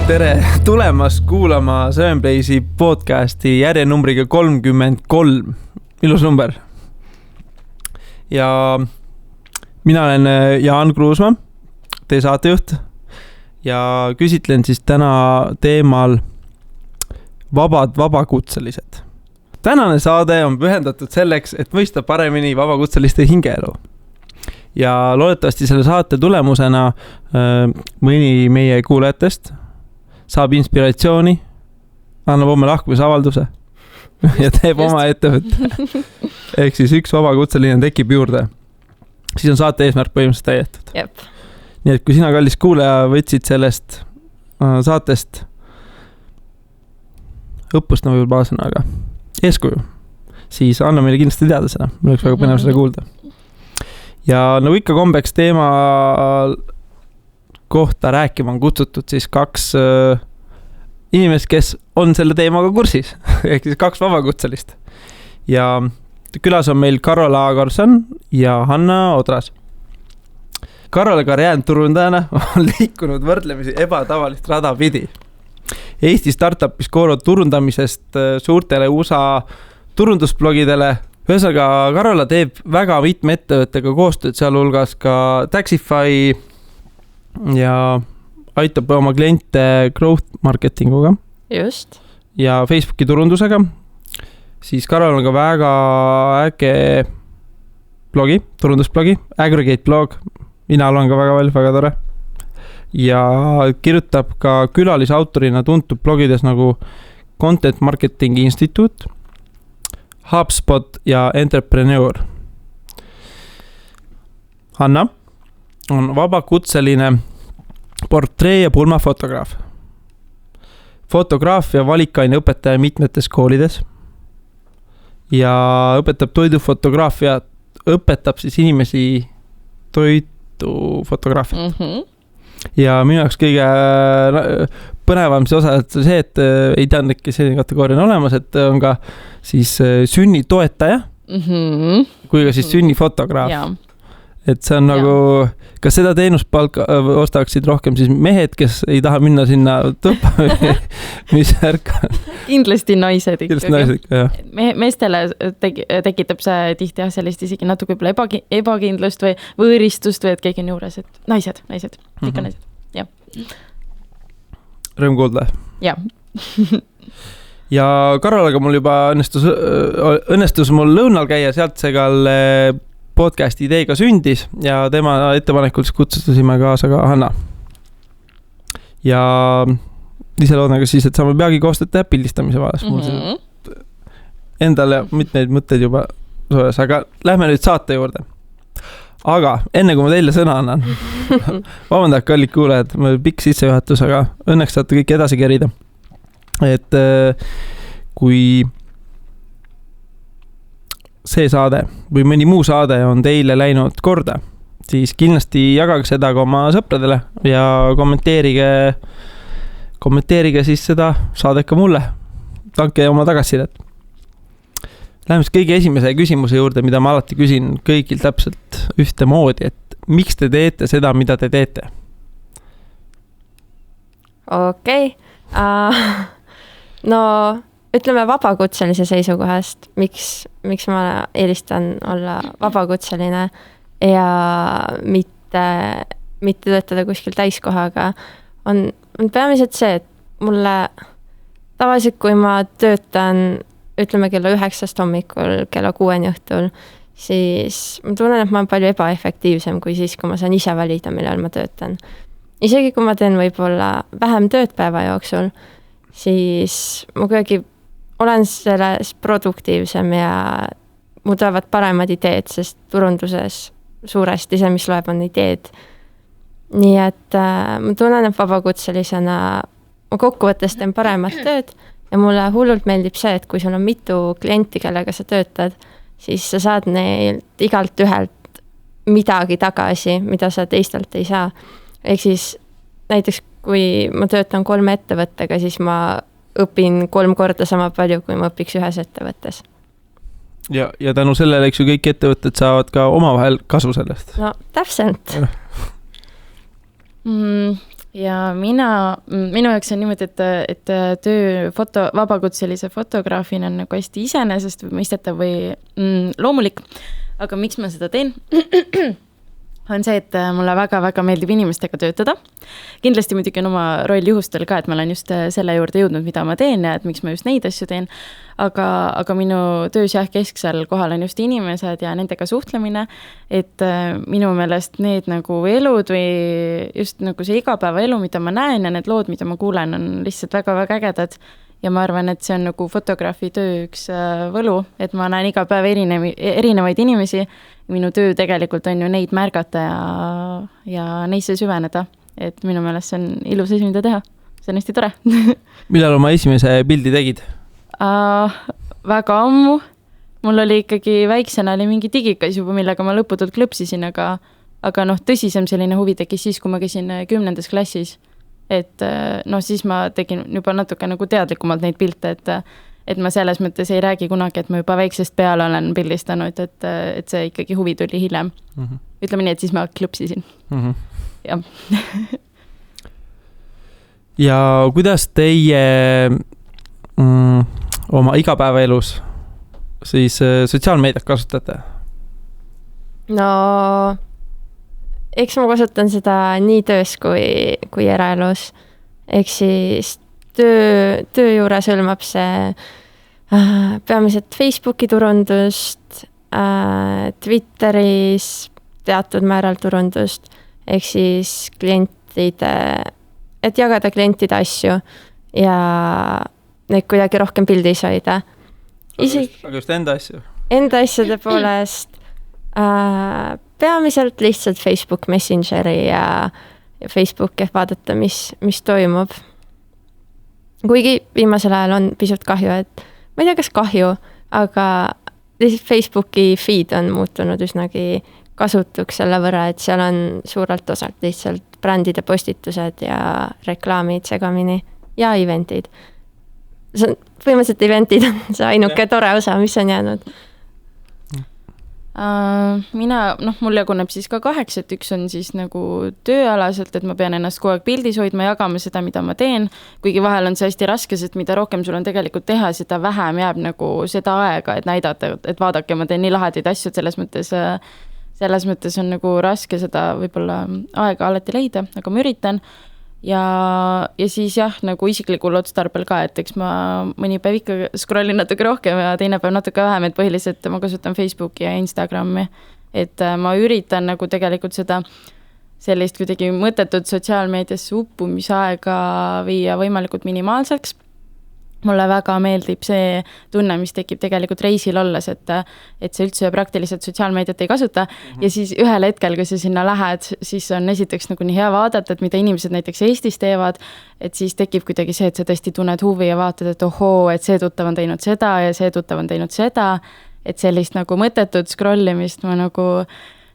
tere tulemast kuulama Söönpleisi podcasti järjenumbriga 33. Ilus number. Ja mina olen Jaan Kruusmaa, teie saatejuht. Ja küsitlen siis täna teemal vabakutselised. Tänane saade on pühendatud selleks, et mõista paremini vabakutseliste hingeelu. Ja loodetavasti selle saate tulemusena mõni meie kuulajatest saab inspiratsiooni, annab oma lahkumisavalduse ja teeb oma ettevõtte. Ehk siis üks vabakutseline tekib juurde. Siis on saate eesmärk põhimõtteliselt täidetud. Jep. Nii et kui sina, kallis kuulaja, võtsid sellest saatest õppust, nagu juba baasena, aga eeskuju, siis anna meile kindlasti teada seda. Meil oleks väga põnev seda kuulda. Ja nagu ikka kombeks teema kohta rääkima on kutsutud siis kaks inimest, kes on selle teemaga kursis. Ehk siis kaks vabakutselist. Ja külas on meil Karola Agarson ja Hanna Odras. Karola karjäärinud turundajana on liikunud võrdlemisi ebatavalist rada pidi. Eesti startupis koorud turundamisest suurtele USA turundusblogidele. Ühesõnaga, Karola teeb väga mitme ettevõttega koostööd, sealhulgas ka Taxify ja aitab oma kliente growth marketinguga. Just. Ja Facebooki turundusega. Siis Karol on ka väga äge blogi, turundusblogi, Aggregate blog. Mina olen ka väga tore. Ja kirjutab ka külalisautorina tuntud blogides nagu Content Marketing Institute, HubSpot ja Entrepreneur. Hanna on vabakutseline portree- ja pulmafotograaf. Fotograafia valikaine õpetaja mitmetes koolides ja õpetab toidufotograafia, õpetab siis inimesi toidufotograafia. Ja minu jaoks kõige põnevam see osa, et see, et ei teadnudki selline kategooria on olemas, et on ka siis sünnitoetaja kui ka siis sünnifotograaf. Ja. Et see on nagu, kas seda teenuspalka ostaksid rohkem siis mehed, kes ei taha minna sinna tõppa või mis värk on? Kindlasti naised ikkagi. Kindlasti naised ikka, jah. Meestele tekitab see tihti sellist isegi natuke ebakindlust või võõristust või et keegi on juures, et naised, ikka naised, jah. Rõõm kuulda. Jah. Ja Karolaga mul juba õnnestus mul lõunal käia, sealt segal podcasti ideega sündis ja tema ettepanekul kutsusime kaasa ka Hanna. Ja ise loodan ka siis, et saame peagi koostööd teha pildistamise vallas. Endale mitmeid mõtteid juba soojas, aga lähme nüüd saate juurde. Aga enne kui ma teile sõna annan, vabandab kallid kuulajad, pikk sissejuhatus, aga õnneks saate kõik edasi kerida. Et kui see saade või mõni muu saade on teile läinud korda, siis kindlasti jagage seda ka oma sõpradele ja kommenteerige siis seda saadet ka mulle. Tanke oma tagasisidet. Läheme kõige esimese küsimuse juurde, mida ma alati küsin kõigil täpselt ühte moodi, et miks te teete seda, mida te teete? Okei. No ütleme vabakutselise seisukohast, miks ma eelistan olla vabakutseline ja mitte töötada kuskil täiskohaga, on peamiselt see, et mulle tavaliselt, kui ma töötan, ütleme kella 9 hommikul, kella 6 õhtul, siis ma tunnen, et ma olen palju ebaefektiivsem kui siis, kui ma saan ise valida, millal ma töötan. Isegi kui ma teen võib-olla vähem tööd päeva jooksul, siis ma kuidagi olen selles produktiivsem ja mul tulevad paremad ideed, sest turunduses suuresti see, mis loeb, on ideed. Nii et ma tunnen, et vabakutselisena ma kokkuvõttes teen paremat tööd ja mulle hullult meeldib see, et kui sul on mitu klienti, kellega sa töötad, siis sa saad neilt igalt ühelt midagi tagasi, mida sa teistelt ei saa. Ehk siis näiteks kui ma töötan 3 ettevõttega, siis ma õpin 3 korda sama palju, kui ma õpiks ühes ettevõttes. Ja tänu sellele, eks ju, kõik ettevõtted saavad ka omavahel kasu sellest. No täpselt. ja minu jaoks on niimoodi, et töö vabakutselise fotograafina on nagu hästi iseenesest või mõistetav või loomulik, aga miks ma seda teen? On see, et mulle väga-väga meeldib inimestega töötada. Kindlasti muidugi on oma roll juhustel ka, et ma olen just selle juurde jõudnud, mida ma teen ja et miks ma just neid asju teen. Aga minu töös kesksel kohal on just inimesed ja nendega suhtlemine, et minu meelest need nagu elud või just nagu see igapäeva elu, mida ma näen ja need lood, mida ma kuulen, on lihtsalt väga-väga ägedad. Ja ma arvan, et see on nagu fotograafi töö üks võlu, et ma näen iga päev erinevaid inimesi. Minu töö tegelikult on ju neid märgata ja neisse süveneda. Et minu meelest see on ilus asi, mida teha. See on hästi tore. Millal oma esimese pildi tegid? Väga ammu. Mul oli ikkagi väiksena oli mingi digikas juba, millega ma lõputult klõpsisin, aga tõsisem selline huvi tekkis siis, kui ma käisin 10. klassis. Et siis ma tegin juba natuke nagu teadlikumalt neid pilte, et ma selles mõttes ei räägi kunagi, et ma juba väiksest peale olen pildistanud, et see ikkagi huvi tuli hiljem. Ütleme nii, et siis ma klõpsisin. Jah. Ja kuidas teie oma igapäevaelus siis sotsiaalmeediat kasutate? No eks ma kasutan seda nii töös kui eraelus. Eks siis töö juures hõlmab see peamiselt Facebooki turundust, Twitteris teatud määral turundust, ehk siis et jagada klientide asju ja neid kuidagi rohkem pildis hoida. Aga just enda asju? Enda asjade poolest peamiselt lihtsalt Facebook Messengeri ja Facebook, et vaadata, mis toimub. Kuigi viimasel ajal on pisut kahju, et ma ei tea, kas kahju, aga Facebooki feed on muutunud üsnagi kasutuks selle võrra, et seal on suurelt osalt lihtsalt brändide postitused ja reklaamid segamini ja eventid. Põhimõtteliselt eventid on see ainuke tore osa, mis on jäänud. Mul jaguneb siis ka 8, et üks on siis nagu tööalaselt, et ma pean ennast kogu aeg pildis hoidma, jagama seda, mida ma teen, kuigi vahel on see hästi raske, sest mida rohkem sul on tegelikult teha, seda vähem jääb nagu seda aega, et näidata, et vaadake, ma teen nii lahedaid asju, selles mõttes on nagu raske seda võib-olla aega alati leida, aga ma üritan. Ja siis nagu isiklikul otstarbel ka, et eks ma mõni päev ikka scrollin natuke rohkem ja teine päev natuke vähem, et põhiliselt ma kasutan Facebooki ja Instagrami, et ma üritan nagu tegelikult seda sellist kuidagi mõttetut sotsiaalmeediasse uppumisaega viia võimalikult minimaalseks. Mulle väga meeldib see tunne, mis tekib tegelikult reisil olles, et sa üldse praktiliselt sotsiaalmeediat ei kasuta ja siis ühel hetkel, kui sa sinna lähed, siis on esiteks nagu nii hea vaadata, et mida inimesed näiteks Eestis teevad, et siis tekib kuidagi see, et sa tõesti tunned huvi ja vaatad, et ohoo, et see tuttav on teinud seda ja see tuttav on teinud seda, et sellist nagu mõttetut scrollimist ma nagu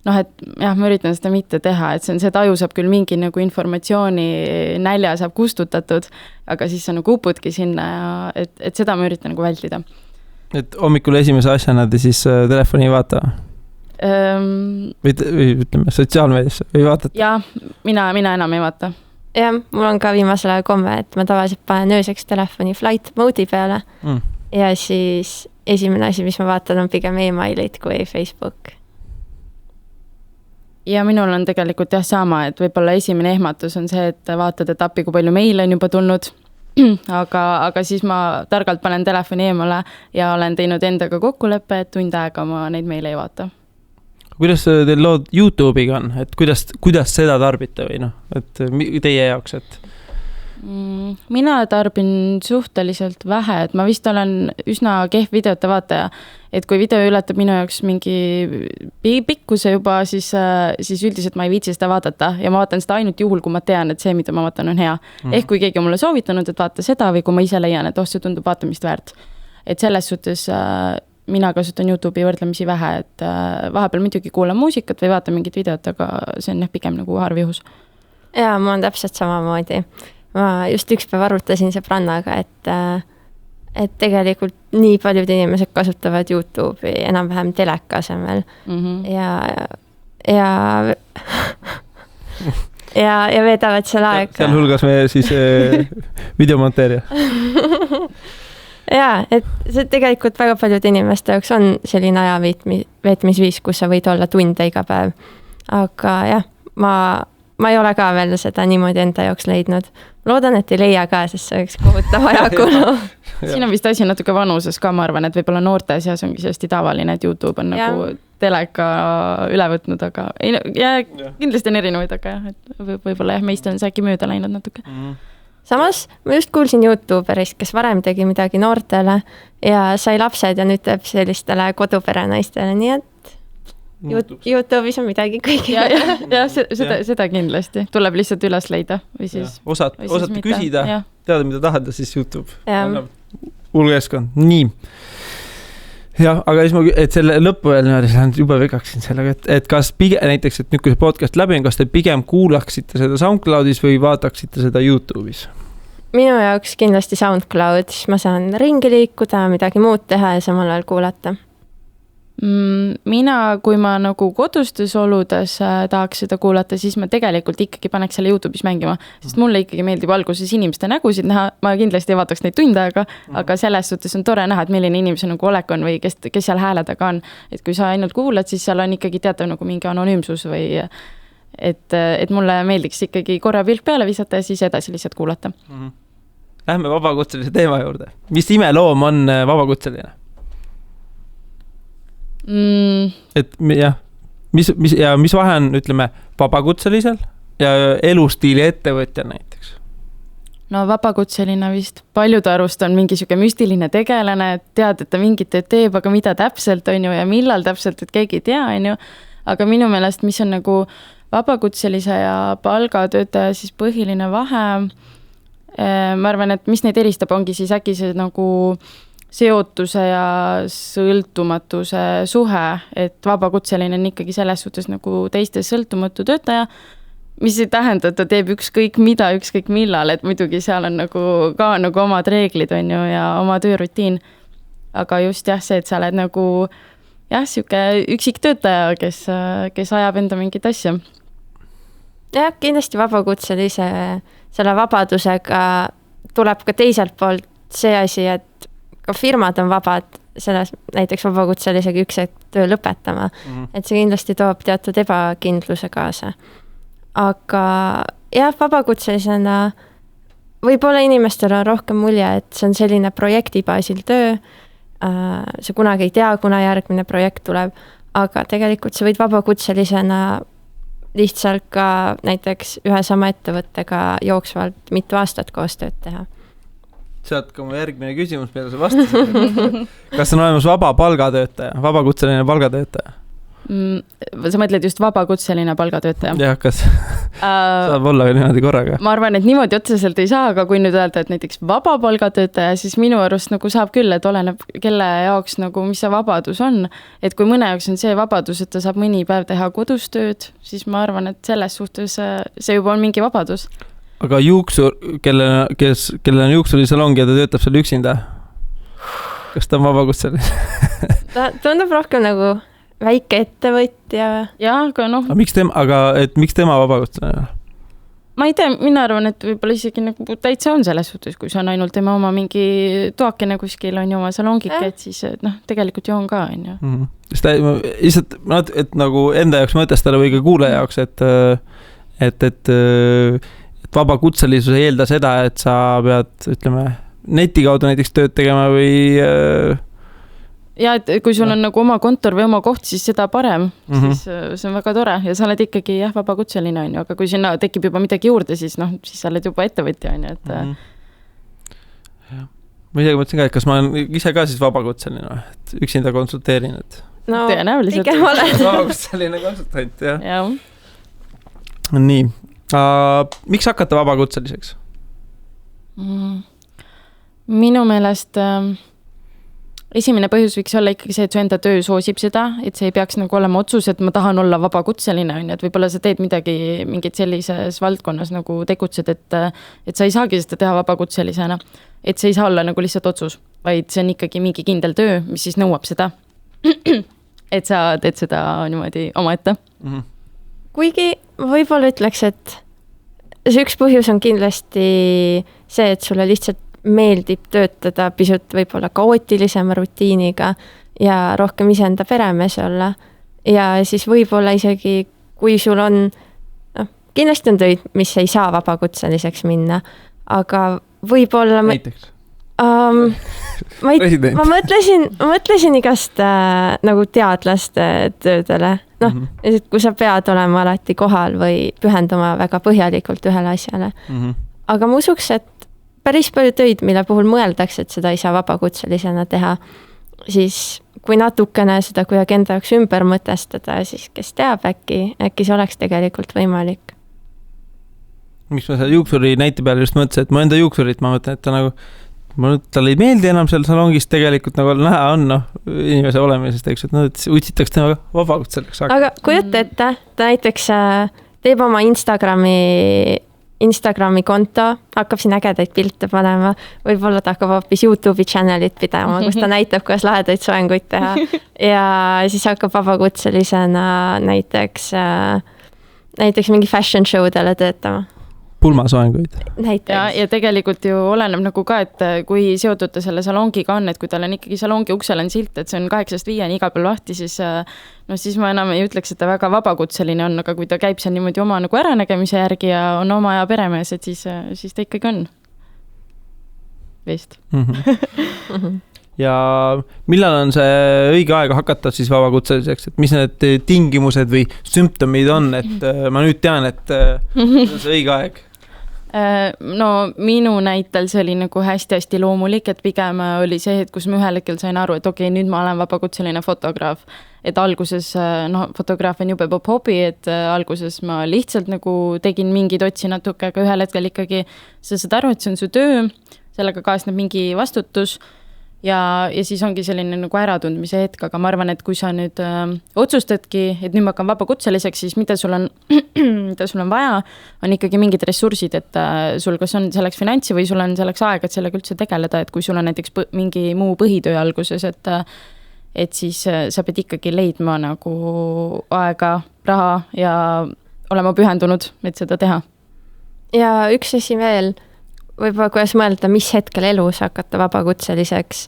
et jah, ma üritan seda mitte teha, et see taju saab küll mingi nagu informatsiooni nälja saab kustutatud, aga siis sa nagu upudki sinna ja et seda ma üritan nagu vältida. Et hommikul esimese asjana te siis telefoni ei vaata? Või ütleme, sotsiaalmeediasse ei vaatata? Jah, mina enam ei vaata. Jah, mul on ka viimasel ajal komme, et ma tavaliselt panen ööseks telefoni flight mode'i peale ja siis esimene asi, mis ma vaatan, on pigem emailid kui Facebook. Ja minul on tegelikult sama, et võib-olla esimene ehmatus on see, et vaatad, et appi, kui palju meile on juba tulnud, aga siis ma targalt panen telefoni eemale ja olen teinud endaga kokkuleppe, et tund aega ma neid meile ei vaata. Kuidas teil lood YouTube'iga on? Et kuidas seda tarbite või et teie jaoks, et? Mina tarbin suhteliselt vähe, et ma vist olen üsna kehv videote vaataja, et kui video ületab minu jaoks mingi pikkuse juba, siis üldiselt ma ei viitsi seda vaadata ja ma vaatan seda ainult juhul, kui ma tean, et see, mida ma vaatan, on hea. Ehk kui keegi on mulle soovitanud, et vaata seda või kui ma ise leian, et see tundub vaatamist väärt. Et selles suhtes mina kasutan YouTube'i võrdlemisi vähe, et vahepeal muidugi kuulan muusikat või vaatan mingit videot, aga see on pigem nagu harv juhus. Jaa, ma on täpselt samamoodi. Ma just üks päev arvutasin sõbrannaga, et tegelikult nii paljud inimesed kasutavad YouTube'i enam-vähem teleka asemel. Ja ja veedavad seal aega. Sealhulgas me siis videomonteerija. Jaa, et see tegelikult väga paljud inimeste jaoks on selline aja veetmisviis, kus sa võid olla tunde iga päev. Aga jah, ma ei ole ka veel seda niimoodi enda jaoks leidnud. Loodan, et ei leia ka, sest see oleks kohutav ajakulu. Siin on vist asi natuke vanuses ka, ma arvan, et võib-olla noorte seas ongi hästi tavaline, et YouTube on nagu teleka üle võtnud, aga kindlasti on erinevaid, aga võib-olla meist on see äkki mööda läinud natuke. Samas ma just kuulsin YouTuberist, kes varem tegi midagi noortele ja sai lapsed ja nüüd teeb sellistele kodupere naistele, nii et YouTube'is on midagi kõigi. Ja seda kindlasti. Tuleb lihtsalt üles leida. Või siis, osata küsida, teada mida tahad ja siis YouTube. Ulgeskond. Nii. Jah, aga siis selle lõppu veel juba vegaksin sellega, et kas pigem näiteks, et nüüd kui see podcast läbi on, kas te pigem kuulaksite seda SoundCloudis või vaataksite seda YouTube'is? Minu jaoks kindlasti SoundCloud, siis ma saan ringi liikuda, midagi muud teha ja samal ajal kuulata. Mina, kui ma nagu kodustes oludes tahaks seda kuulata, siis ma tegelikult ikkagi paneks selle YouTube'is mängima, sest mulle ikkagi meeldib alguses inimeste nägusid näha, ma kindlasti ei vaataks neid tunde aega, aga selles suhtes on tore näha, et milline inimese nagu olek on või kes seal hääle taga on. Et kui sa ainult kuulad, siis seal on ikkagi teatav nagu mingi anonüümsus või et mulle meeldiks ikkagi korra pilk peale visata ja siis edasi lihtsalt kuulata. Lähme vabakutselise teema juurde. Mis imeloom on vabakutseline? Et jah, mis vahe on, ütleme, vabakutselisel ja elustiili ettevõtja näiteks? No vabakutseline vist paljude arust on mingi siuke müstiline tegelane, et tead, et ta mingit tööd teeb, aga mida täpselt on ju ja millal täpselt, et keegi ei tea, on ju. Aga minu meelest, mis on nagu vabakutselise ja palgatöötaja siis põhiline vahe, ma arvan, et mis neid eristab, ongi siis äkki see nagu seotuse ja sõltumatuse suhe, et vabakutseline on ikkagi selles suhtes nagu teiste sõltumatu töötaja, mis ei tähenda, et ta teeb ükskõik mida, ükskõik millal, et muidugi seal on nagu ka nagu omad reeglid on ju ja oma töörutiin. Aga just jah, see, et sa oled nagu siuke üksik töötaja, kes ajab enda mingit asja. Jah, kindlasti vabakutselise selle vabadusega tuleb ka teiselt poolt see asi, et ka firmad on vabad selles näiteks vabakutselisega üks töö lõpetama, et see kindlasti toob teatud ebakindluse kaasa. Aga jah, vabakutselisena võib-olla inimestel on rohkem mulje, et see on selline projektibaasil töö, see kunagi ei tea, kuna järgmine projekt tuleb, aga tegelikult sa võid vabakutselisena lihtsalt ka näiteks ühe sama ettevõttega jooksvalt mitu aastat koostööd teha. Sealt ka mu järgmine küsimus, mida sa vastasid. Kas on olemas vaba palgatöötaja, vabakutseline palgatöötaja? Sa mõtled just vabakutseline palgatöötaja? Jah, kas saab olla niimoodi korraga? Ma arvan, et niimoodi otseselt ei saa, aga kui nüüd öelda, et näiteks vaba palgatöötaja, siis minu arust nagu saab küll, et oleneb kelle jaoks nagu, mis see vabadus on. Et kui mõne jaoks on see vabadus, et ta saab mõni päev teha kodustööd, siis ma arvan, et selles suhtes see juba on mingi vabadus. Aga juuksur, kellel on juuksurisalong ja ta töötab seal üksinda, kas ta on vabakutseline? Ta tundub rohkem nagu väike ettevõtja. Jah, aga noh. Miks tema vabakutseline? Ma ei tea, mina arvan, et võib-olla isegi nagu täitsa on selles suhtes, kui see on ainult tema oma mingi toakene kuskil on ju oma salongike, et siis tegelikult ju on ka, on ju. Lihtsalt, et nagu enda jaoks mõtestada või ka kuule jaoks, et vabakutselisus ei eelda seda, et sa pead, ütleme, neti kaudu näiteks tööd tegema või... Ja, et kui sul on nagu oma kontor või oma koht, siis seda parem, siis see on väga tore ja sa oled ikkagi vabakutseline, on ju, aga kui sinna tekib juba midagi juurde, siis siis sa oled juba ettevõtja, on ju, et... Ma isegi mõtlesin ka, et kas ma olen ise ka siis vabakutseline, et üksinda konsulteerin, et... No, tõenäoliselt. Pigem oled. Vabakutseline konsultant, jah. Ja. Nii. Miks hakata vabakutseliseks? Minu meelest esimene põhjus võiks olla ikkagi see, et su enda töö soosib seda, et see ei peaks nagu olema otsus, et ma tahan olla vabakutseline, on ju, et võib-olla sa teed mingit sellises valdkonnas nagu tegutsed, et sa ei saagi seda teha vabakutselisena, et see ei saa olla nagu lihtsalt otsus, vaid see on ikkagi mingi kindel töö, mis siis nõuab seda, et sa teed seda niimoodi oma ette. Kuigi võib-olla ütleks, et see üks põhjus on kindlasti see, et sulle lihtsalt meeldib töötada pisut võib-olla kaootilisema rutiiniga ja rohkem iseenda peremees olla. Ja siis võib-olla isegi, kui sul on, kindlasti on töid, mis ei saa vabakutseliseks minna, aga võib-olla... Näiteks? Ma mõtlesin igast nagu teadlaste töödele. Kui sa pead olema alati kohal või pühenduma väga põhjalikult ühele asjale. Aga ma usuks, et päris palju töid, mille puhul mõeldakse, et seda ei saa vabakutselisena teha, siis kui natukene seda kuidagi enda jaoks ümber mõtestada, siis kes teab, äkki see oleks tegelikult võimalik. Miks ma selle juuksuri näite peale just mõtlesin, et ma enda juuksurit, ma mõtlen, et ta nagu tal ei meeldi enam seal salongis tegelikult nagu näha on inimese olemisest, eks, et utsitaks tema vabakutseliseks. Aga kujute ette, ta näiteks teeb oma Instagrami konto, hakkab siin ägedaid pilte panema, võib-olla ta hakkab hoopis YouTube'i channelit pidama, kus ta näitab, kuidas lahedaid soenguid teha ja siis hakkab vabakutselisena näiteks mingi fashion showdele töötama. Pulmasoenguid. Ja tegelikult ju oleneb nagu ka, et kui seotud ta selle salongiga on, et kui tal on ikkagi salongi uksel on silt, et see on 8-5 iga peal lahti, siis ma enam ei ütleks, et ta väga vabakutseline on, aga kui ta käib seal niimoodi oma nagu äranägemise järgi ja on oma ja peremees, et siis ta ikkagi on. Vist. Ja millal on see õige aeg hakata siis vabakutseliseks, et mis need tingimused või sümptomid on, et ma nüüd tean, et see õige aeg? No minu näitel see oli nagu hästi-hästi loomulik, et pigem oli see, et kus ma ühel hetkel sain aru, et okei, nüüd ma olen vabakutseline fotograaf. Et alguses, fotograaf on jube pop hobi, et alguses ma lihtsalt nagu tegin mingid otsi natuke, aga ühel hetkel ikkagi sa saad aru, et see on su töö, sellega kaasneb mingi vastutus ja siis ongi selline nagu äratundmise hetk, aga ma arvan, et kui sa nüüd otsustadki, et nüüd ma hakkan vabakutseliseks, siis mida sul on vaja, on ikkagi mingid ressursid, et sul kas on selleks finantsi või sul on selleks aega, et sellega üldse tegeleda, et kui sul on näiteks mingi muu põhitöö alguses, et siis sa pead ikkagi leidma nagu aega, raha ja olema pühendunud, et seda teha. Ja üks asi veel, võib-olla kuidas mõelda, mis hetkel elus hakata vabakutseliseks,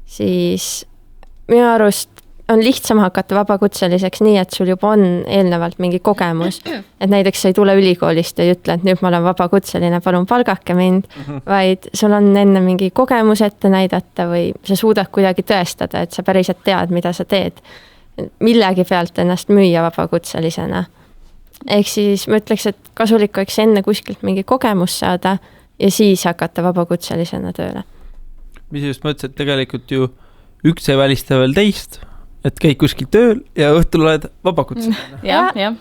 siis minu arust on lihtsam hakata vabakutseliseks nii, et sul juba on eelnevalt mingi kogemus. Et näiteks sa ei tule ülikoolist ja ütle, et nüüd ma olen vabakutseline, palun palgake mind, vaid sul on enne mingi kogemus ette näidata või sa suudad kuidagi tõestada, et sa päriselt tead, mida sa teed. Millegi pealt ennast müüa vabakutselisena. Ehk siis ma ütleks, et kasulik oleks enne kuskilt mingi kogemus saada ja siis hakata vabakutselisena tööle. Mis just mõtlesin, et tegelikult ju üks ei välista veel teist, et käid kuskil tööl ja õhtul oled vabakutseline. Ja.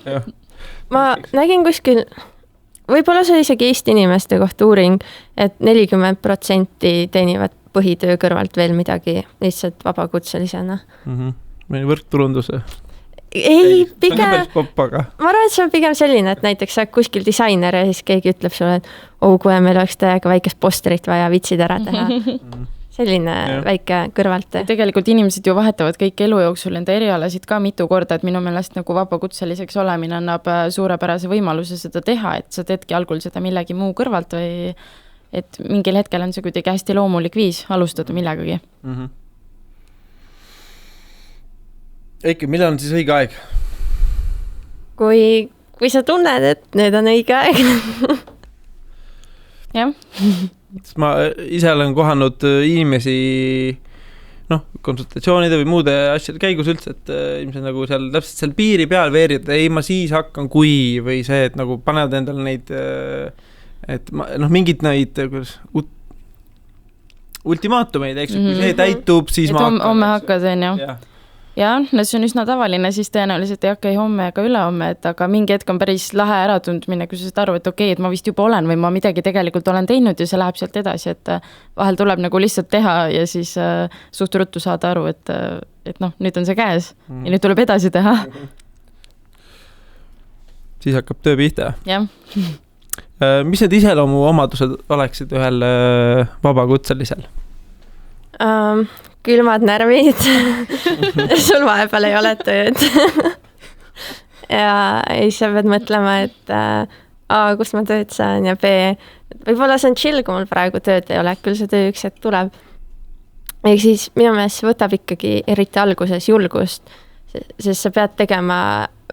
Ma nägin kuskil, võib-olla see isegi Eesti inimeste kohta uuring, et 40% teenivad põhitöö kõrvalt veel midagi lihtsalt vabakutselisena. Mõni võrkturunduse. Ei, pigem, ma arvan, et see on pigem selline, et näiteks sa kuskil disainer ja siis keegi ütleb sulle, et kui meil oleks täiega väikest posterit vaja vitsid ära teha. Selline väike kõrvalt. Tegelikult inimesed ju vahetavad kõik elu jooksul enda erialasid ka mitu korda, et minu meelest nagu vabakutseliseks olemine annab suurepärase võimaluse seda teha, et sa teedki algul seda millegi muu kõrvalt või et mingil hetkel on see kuidagi hästi loomulik viis alustada millegagi. Eiki, millal on siis õige aeg? Kui sa tunned, et need on õige aeg. Jah. Ma ise olen kohanud inimesi konsultatsioonide või muude asjade käigus üldse, et ilmselt nagu seal täpselt seal piiri peal veerida, et ei, ma siis hakkan kui või see, et nagu panevad endale neid, et mingid neid ultimaatumeid, eks, kui see täitub, siis ma hakkan. Homme hakkad, on ju. Ja, see on üsna tavaline, siis tõenäoliselt ei hakka homme ega ülehomme, et aga mingi hetk on päris lahe äratundmine, kui sa saad aru, et okei, et ma vist juba olen või ma midagi tegelikult olen teinud ja see läheb sealt edasi, et vahel tuleb nagu lihtsalt teha ja siis suht ruttu saada aru, et nüüd on see käes ja nüüd tuleb edasi teha. Siis hakkab töö pihta. Jah. Mis need iseloomu omadused oleksid ühel vabakutselisel? Külmad närvid, sul vahepeal ei ole tööd. Ja siis sa pead mõtlema, et A, kus ma tööd saan ja B, võib-olla see on chill, kui mul praegu tööd ei ole, küll see töö üks hetk tuleb. Ehk siis minu meelest see võtab ikkagi eriti alguses julgust, sest sa pead tegema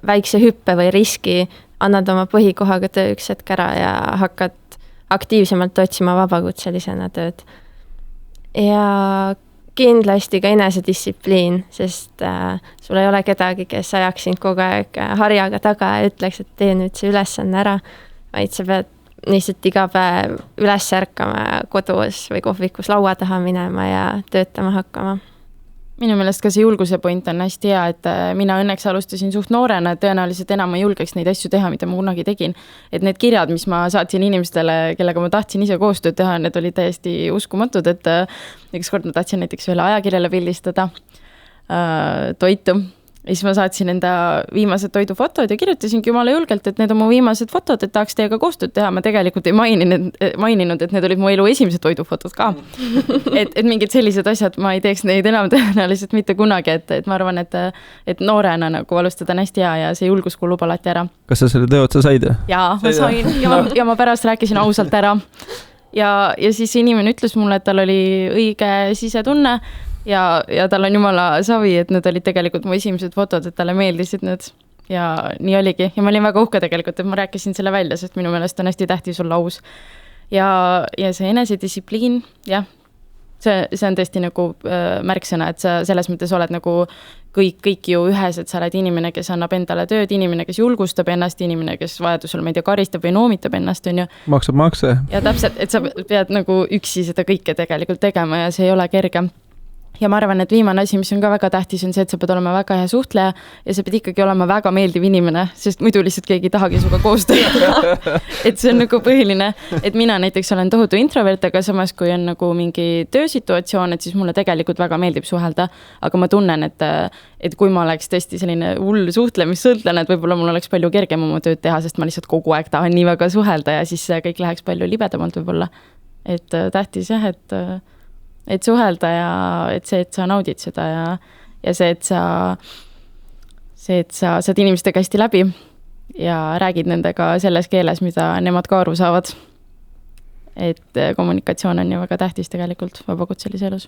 väikse hüppe või riski, annad oma põhikohaga töö üks hetk ära ja hakkad aktiivsemalt otsima vabakutselisena tööd. Ja kindlasti ka enesedistsipliin, sest sul ei ole kedagi, kes ajaks sind kogu aeg harjaga taga ja ütleks, et tee nüüd see ülesanne ära, vaid sa pead lihtsalt iga päev üles ärkama kodus või kohvikus laua taha minema ja töötama hakkama. Minu meelest ka see julguse point on hästi hea, et mina õnneks alustasin suht noorena, et tõenäoliselt enam ma julgeks neid asju teha, mida ma kunagi tegin. Et need kirjad, mis ma saatsin inimestele, kellega ma tahtsin ise koostööd teha, need olid täiesti uskumatud, et ükskord ma tahtsin näiteks ühele ajakirjale pildistada toitu. Ja siis ma saatsin enda viimased toidufotod ja kirjutasingi jumala julgelt, et need on mu viimased fotod, et tahaks teiega koostööd teha. Ma tegelikult ei maininud, et need olid mu elu esimesed toidufotod ka. et mingid sellised asjad, ma ei teeks neid enam tõenäoliselt mitte kunagi, et ma arvan, et noorena nagu alustada on hästi hea ja see julgus kulub alati ära. Kas sa selle töö otsa said? Jaa, ma sain ja ma pärast rääkisin ausalt ära. Ja siis inimene ütles mulle, et tal oli õige sisetunne ja tal on jumala savi, et need olid tegelikult mu esimesed fotod, et talle meeldisid need ja nii oligi. Ja ma olin väga uhke tegelikult, et ma rääkisin selle välja, sest minu meelest on hästi tähtis olla aus. Ja see enesedistsipliin, jah, see on tõesti nagu märksõna, et sa selles mõttes oled nagu kõik ju ühes, et sa oled inimene, kes annab endale tööd, inimene, kes julgustab ennast, inimene, kes vajadusel meid karistab või noomitab ennast, on ju. Maksab makse. Ja täpselt, et sa pead nagu üksi seda kõike tegelikult tegema ja see ei ole kerge. Ja ma arvan, et viimane asi, mis on ka väga tähtis, on see, et sa pead olema väga hea suhtleja ja sa pead ikkagi olema väga meeldiv inimene, sest muidu lihtsalt keegi ei tahagi suga koostööd. Et see on nagu põhiline, et mina näiteks olen tohutu introvert, aga samas kui on nagu mingi töösituatsioon, et siis mulle tegelikult väga meeldib suhelda, aga ma tunnen, et kui ma oleks tõesti selline hull suhtlemissõltlane, et võib-olla mul oleks palju kergem oma tööd teha, sest ma lihtsalt kogu aeg tahan nii väga suhelda ja siis kõik läheks palju libedamalt võib-olla. Et tähtis jah, et suhelda ja et sa naudid seda ja see, et sa saad inimestega hästi läbi ja räägid nendega selles keeles, mida nemad ka aru saavad. Et kommunikatsioon on ju väga tähtis tegelikult vabakutselise elus.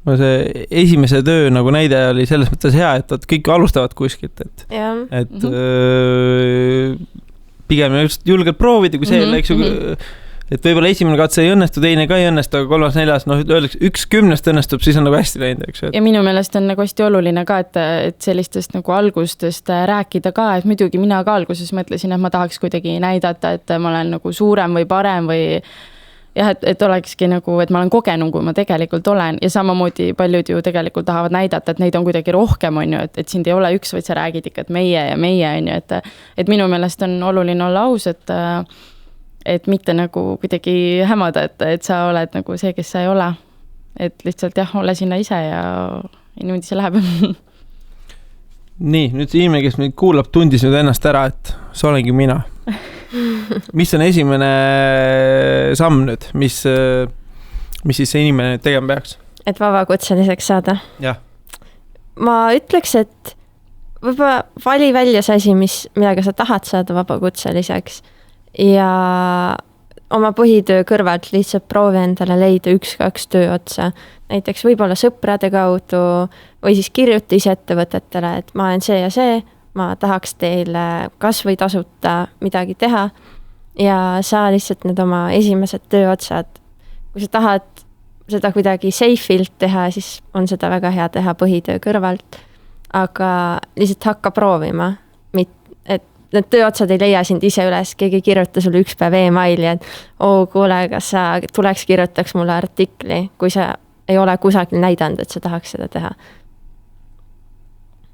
See esimese töö nagu näide oli selles mõttes hea, et kõik alustavad kuskilt, et pigem just julgelt proovida, kui see eks ju et võib-olla esimene katse ei õnnestu, teine ka ei õnnestu, aga 3., 4., öeldakse 1 10 õnnestub, siis on nagu hästi läinud, eks ju. Ja minu meelest on nagu hästi oluline ka, et sellistest nagu algustest rääkida ka, et muidugi mina ka alguses mõtlesin, et ma tahaks kuidagi näidata, et ma olen nagu suurem või parem või jah, et olekski nagu, et ma olen kogenum, kui ma tegelikult olen ja samamoodi paljud ju tegelikult tahavad näidata, et neid on kuidagi rohkem, on ju, et sind ei ole üks, vaid sa räägid ikka, et meie ja meie, on ju, et minu meelest on oluline olla aus, et mitte nagu kuidagi hämada, et sa oled nagu see, kes sa ei ole. Et lihtsalt jah, ole sinna ise ja niimoodi see läheb. Nii, nüüd see inimene, kes meid kuulab, tundis nüüd ennast ära, et see olengi mina. Mis on esimene samm nüüd? Mis siis see inimene tegema peaks? Et vabakutseliseks saada? Jah. Ma ütleks, et võib-olla vali välja see asi, millega sa tahad saada vabakutseliseks ja oma põhitöö kõrvalt lihtsalt proovi endale leida 1-2 töö otsa. Näiteks võib-olla sõprade kaudu või siis kirjuta ise ettevõtetele, et ma olen see ja see, ma tahaks teile kas või tasuta midagi teha ja sa lihtsalt need oma esimesed töö otsad. Kui sa tahad seda kuidagi safe'ilt teha, siis on seda väga hea teha põhitöö kõrvalt, aga lihtsalt hakka proovima, et need tööotsad ei leia sind ise üles, keegi kirjuta sulle 1 päev e-maili, et kuule, kas sa tuleks kirjutaks mulle artikli, kui sa ei ole kusagil näidanud, et sa tahaks seda teha.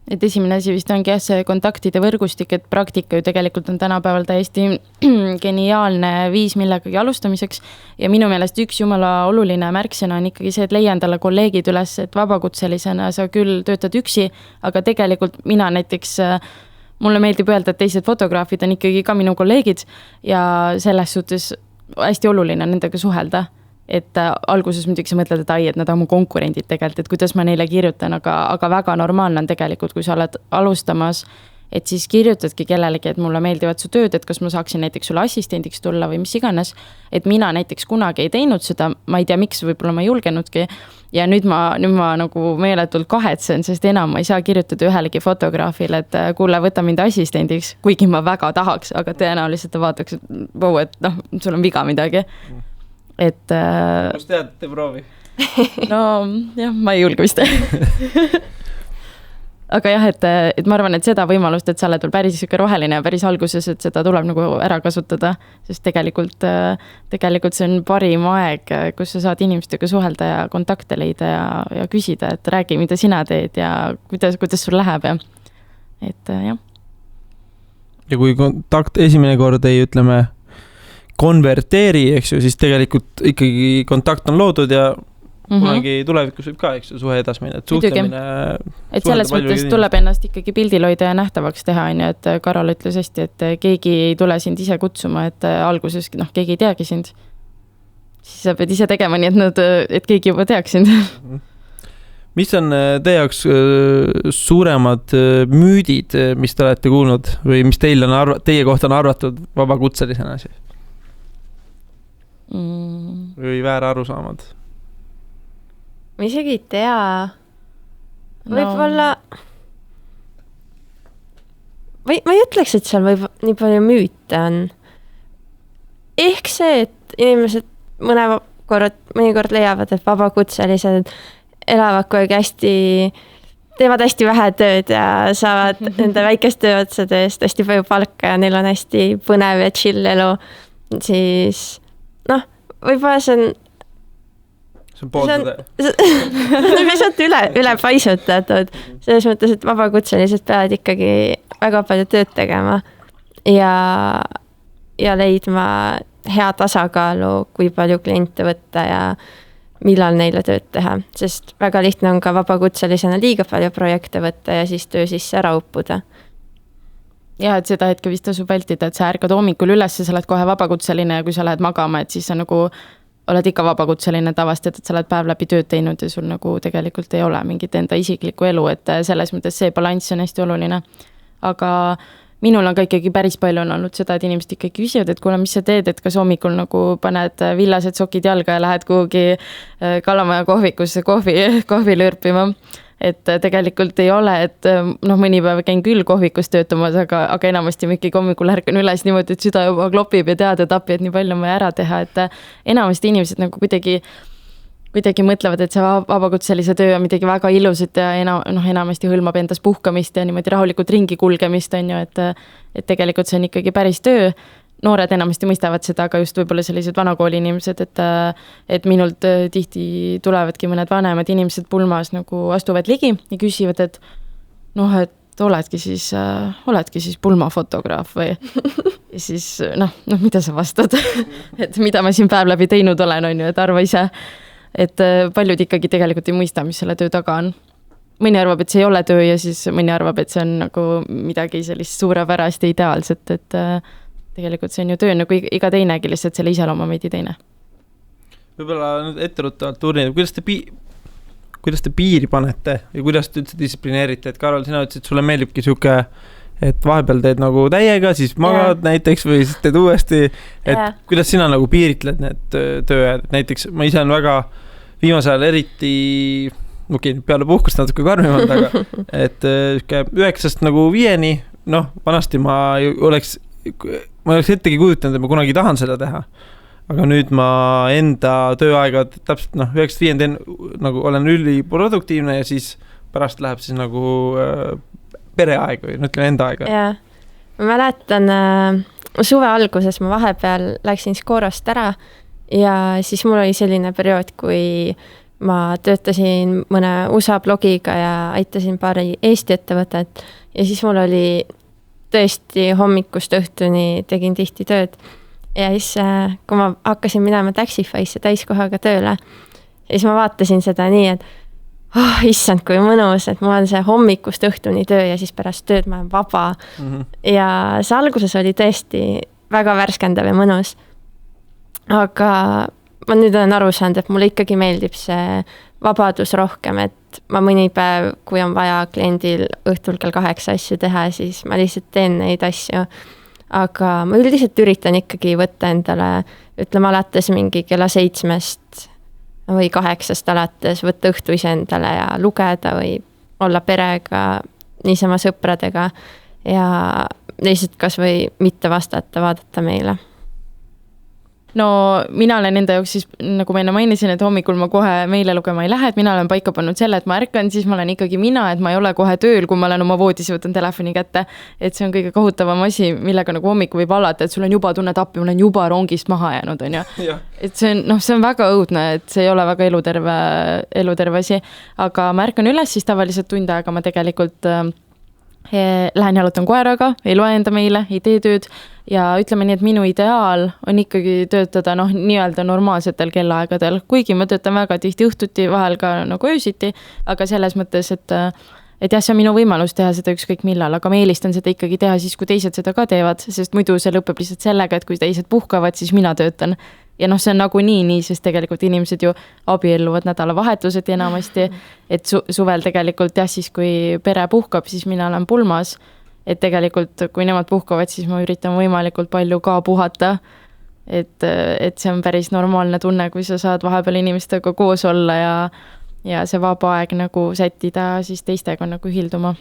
Et esimene asi vist ongi see kontaktide võrgustik, et praktika ju tegelikult on tänapäeval täiesti geniaalne viis millegagi alustamiseks ja minu meelest üks jumala oluline märksõna on ikkagi see, et leia endale kolleegid üles, et vabakutselisena sa küll töötad üksi, aga tegelikult mina näiteks mulle meeldib öelda, et teised fotograafid on ikkagi ka minu kolleegid ja selles suhtes hästi oluline nendega suhelda. Et alguses muidugi sa mõtled, et nad on mu konkurendid tegelikult, et kuidas ma neile kirjutan, aga väga normaalne on tegelikult, kui sa oled alustamas, et siis kirjutadki kellelegi, et mulle meeldivad su tööd, et kas ma saaksin näiteks sulle assistendiks tulla või mis iganes. Et mina näiteks kunagi ei teinud seda, ma ei tea, miks, võib-olla ma ei julgenudki. Ja nüüd ma nagu meeletult kahetsen, sest enam ma ei saa kirjutada ühelegi fotograafile, et kuule, võta mind assistendiks, kuigi ma väga tahaks, aga tõenäoliselt ta vaataks, et noh, sul on viga midagi. Et... Kus tead, te proovi? No jah, ma ei julge vist. Aga jah, et ma arvan, et seda võimalust, et sa oled päris roheline ja päris alguses, et seda tuleb nagu ära kasutada, sest tegelikult see on parim aeg, kus sa saad inimestega suhelda ja kontakte leida ja küsida, et räägi, mida sina teed ja kuidas sul läheb ja et jah. Ja kui kontakt esimene kord ei, ütleme, konverteeri, eks ju, siis tegelikult ikkagi kontakt on loodud ja kunagi tulevikus võib ka, eks ju, suhe edasmine, et suhtlemine... Et selles mõttes tuleb ennast ikkagi pildil hoida ja nähtavaks teha, et Karol ütles hästi, et keegi ei tule sind ise kutsuma, et alguses keegi ei teagi sind. Siis sa pead ise tegema nii, et keegi juba teaks sind. Mis on teie jaoks suuremad müüdid, mis te olete kuulnud või mis teie kohta on arvatud vabakutselisena asi? Või väär arusaamad? Ma isegi ei tea. Võib-olla... Ma ei ütleks, et seal võib nii palju müüte on. Ehk see, et inimesed mõnikord leiavad, et vabakutselised elavad kogu hästi, teevad hästi vähe tööd ja saavad nende väikest tööotsade eest hästi palju palka ja neil on hästi põnev ja chill elu. Siis, võib-olla see on pooldada. Lihtsalt üle paisutatud. Selles mõttes, et vabakutselised peavad ikkagi väga palju tööd tegema ja leidma hea tasakaalu, kui palju kliente võtta ja millal neile tööd teha. Sest väga lihtne on ka vabakutselisena liiga palju projekte võtta ja siis töö sisse ära uppuda. Ja, et seda hetke vist tasub vältida, et sa ärkad hommikul üles ja sa oled kohe vabakutseline ja kui sa lähed magama, et siis sa nagu oled ikka vabakutseline tavast, et sa oled päev läbi tööd teinud ja sul nagu tegelikult ei ole mingit enda isiklikku elu, et selles mõttes see balanss on hästi oluline. Aga minul on ka ikkagi päris palju on olnud seda, et inimesed ikkagi küsivad, et kuule, mis sa teed, et kas hommikul nagu paned villased sokid jalga ja lähed kuhugi Kalamaja kohvikusse kohvi lürpima. Et tegelikult ei ole, et mõni päev käin küll kohvikus töötamas, aga enamasti ikkagi hommikul ärkan üles niimoodi, et süda juba klopib ja tead, et appi, et nii palju on vaja ära teha, et enamasti inimesed nagu kuidagi mõtlevad, et see vabakutselise töö on midagi väga ilusat ja enamasti hõlmab endas puhkamist ja niimoodi rahulikult ringi kulgemist on ju, et tegelikult see on ikkagi päris töö. Noored enamasti mõistavad seda, aga just võib-olla sellised vanakooli inimesed, et minult tihti tulevadki mõned vanemad inimesed pulmas nagu astuvad ligi ja küsivad, et et oledki siis pulmafotograaf või ja siis mida sa vastad, et mida ma siin päev läbi teinud olen, on ju, et arva ise, et paljud ikkagi tegelikult ei mõista, mis selle töö taga on. Mõni arvab, et see ei ole töö ja siis mõni arvab, et see on nagu midagi sellist suurepärast ja ideaalset, et tegelikult see on ju töö nagu iga teinegi, lihtsalt selle iseloom on veidi teine. Võib-olla nüüd etteruttavalt tuurnid, kuidas te piiri panete ja kuidas te üldse distsiplineerite, et Karol, sina ütlesid, et sulle meeldibki siuke, et vahepeal teed nagu täiega, siis magad näiteks või siis teed uuesti, et kuidas sina nagu piiritled need tööajad, näiteks ma ise on väga viimasel eriti peale puhkust natuke karmimad, aga et 9 nagu 5, vanasti ma oleks ettegi kujutanud, et ma kunagi tahan seda teha. Aga nüüd ma enda tööaega täpselt 9-5 nagu olen üliproduktiivne ja siis pärast läheb siis nagu pereaeg või ütleme enda aega. Ja, ma mäletan suve alguses ma vahepeal läksin Skorost ära ja siis mul oli selline periood, kui ma töötasin mõne USA blogiga ja aitasin paari Eesti ettevõtet ja siis mul oli tõesti hommikust õhtuni tegin tihti tööd. Ja siis, kui ma hakkasin minema Taxify'sse täiskohaga tööle, siis ma vaatasin seda nii, et issand, kui mõnus, et mul on see hommikust õhtuni töö ja siis pärast tööd ma olen vaba. Ja see alguses oli tõesti väga värskendav ja mõnus. Aga ma nüüd olen aru saanud, et mulle ikkagi meeldib see vabadus rohkem, et ma mõni päev, kui on vaja kliendil õhtul kell 8 asju teha, siis ma lihtsalt teen neid asju. Aga ma üldiselt üritan ikkagi võtta endale, ütleme alates mingi kella 7 või 8 alates, võtta õhtu ise endale ja lugeda või olla perega, niisama sõpradega ja lihtsalt kas või mitte vastata, vaadata meile. No mina olen enda jaoks siis, nagu ma enne mainisin, et hommikul ma kohe meile lugema ei lähe, et mina olen paika pannud selle, et ma ärkan, siis ma olen ikkagi mina, et ma ei ole kohe tööl, kui ma olen oma voodis ja võtan telefoni kätte. Et see on kõige kohutavam asi, millega nagu hommikul võib alata, et sul on juba tunned appi, ma olen juba rongist maha jäänud, on ju. Et see on väga õudne, et see ei ole väga eluterve asi. Aga ma ärkan üles siis tavaliselt tund aega, ma tegelikult lähen jalutan koeraga, ei loe enda meile, ei tee tööd ja ütleme nii, et minu ideaal on ikkagi töötada nii-öelda normaalsetel kellaaegadel, kuigi ma töötan väga tihti õhtuti, vahel ka nagu öösiti, aga selles mõttes, et jah, see on minu võimalus teha seda ükskõik millal, aga ma eelistan seda ikkagi teha siis, kui teised seda ka teevad, sest muidu see lõpeb lihtsalt sellega, et kui teised puhkavad, siis mina töötan. Ja see on nagu nii, sest tegelikult inimesed ju abielluvad nädalavahetused enamasti, et suvel tegelikult jah, siis kui pere puhkab, siis mina olen pulmas, et tegelikult kui nemad puhkavad, siis ma üritan võimalikult palju ka puhata, et see on päris normaalne tunne, kui sa saad vahepeal inimestega koos olla ja see vaba aeg nagu sättida siis teistega nagu ühilduma.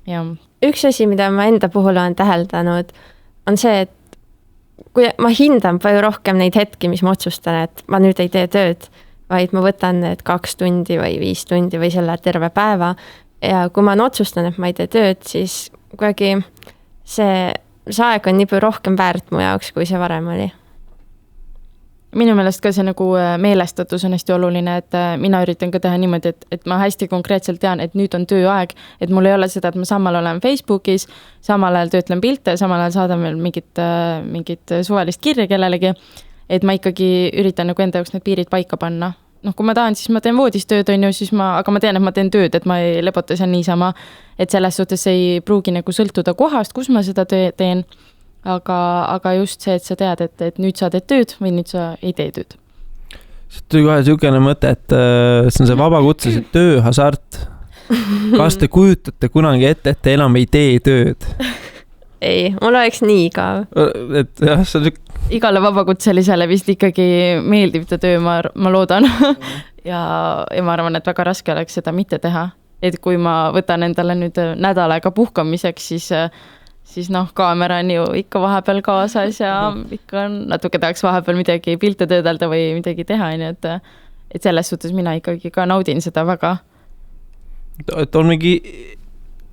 Ja. Üks asi, mida ma enda puhul olen täheldanud, on see, et kui ma hindan palju rohkem neid hetki, mis ma otsustan, et ma nüüd ei tee tööd, vaid ma võtan need 2 tundi või 5 tundi või selle terve päeva ja kui ma otsustan, et ma ei tee tööd, siis kuidagi see aeg on nii palju rohkem väärt mu jaoks, kui see varem oli. Minu meelest ka see nagu meelestatus on hästi oluline, et mina üritan ka teha niimoodi, et ma hästi konkreetselt tean, et nüüd on tööaeg, et mul ei ole seda, et ma samal olen Facebookis, samal ajal töötlen pilte, samal ajal saadan veel mingit suvalist kirja kellelegi, et ma ikkagi üritan nagu enda jaoks need piirid paika panna. Kui ma tahan, siis ma teen voodis tööd, on ju, aga ma tean, et ma teen tööd, et ma ei lepota seal niisama, et selles suhtes ei pruugi nagu sõltuda kohast, kus ma seda teen. Aga just see, et sa tead, et nüüd sa teed tööd või nüüd sa ei tee tööd. See tuli kohe niisugune mõte, et see on see vabakutselise tööhasart. Kas te kujutate kunagi ette, et te enam ei tee tööd? Ei, mul oleks nii igav. Et jah, see on igale vabakutselisele vist ikkagi meeldib ta töö, ma loodan. ja ma arvan, et väga raske oleks seda mitte teha. Et kui ma võtan endale nüüd nädal aega puhkamiseks, siis kaamera on ju ikka vahepeal kaasas ja ikka natuke tahaks vahepeal midagi pilte töödelda või midagi teha, nii et selles suhtes mina ikkagi ka naudin seda väga. Et on mingi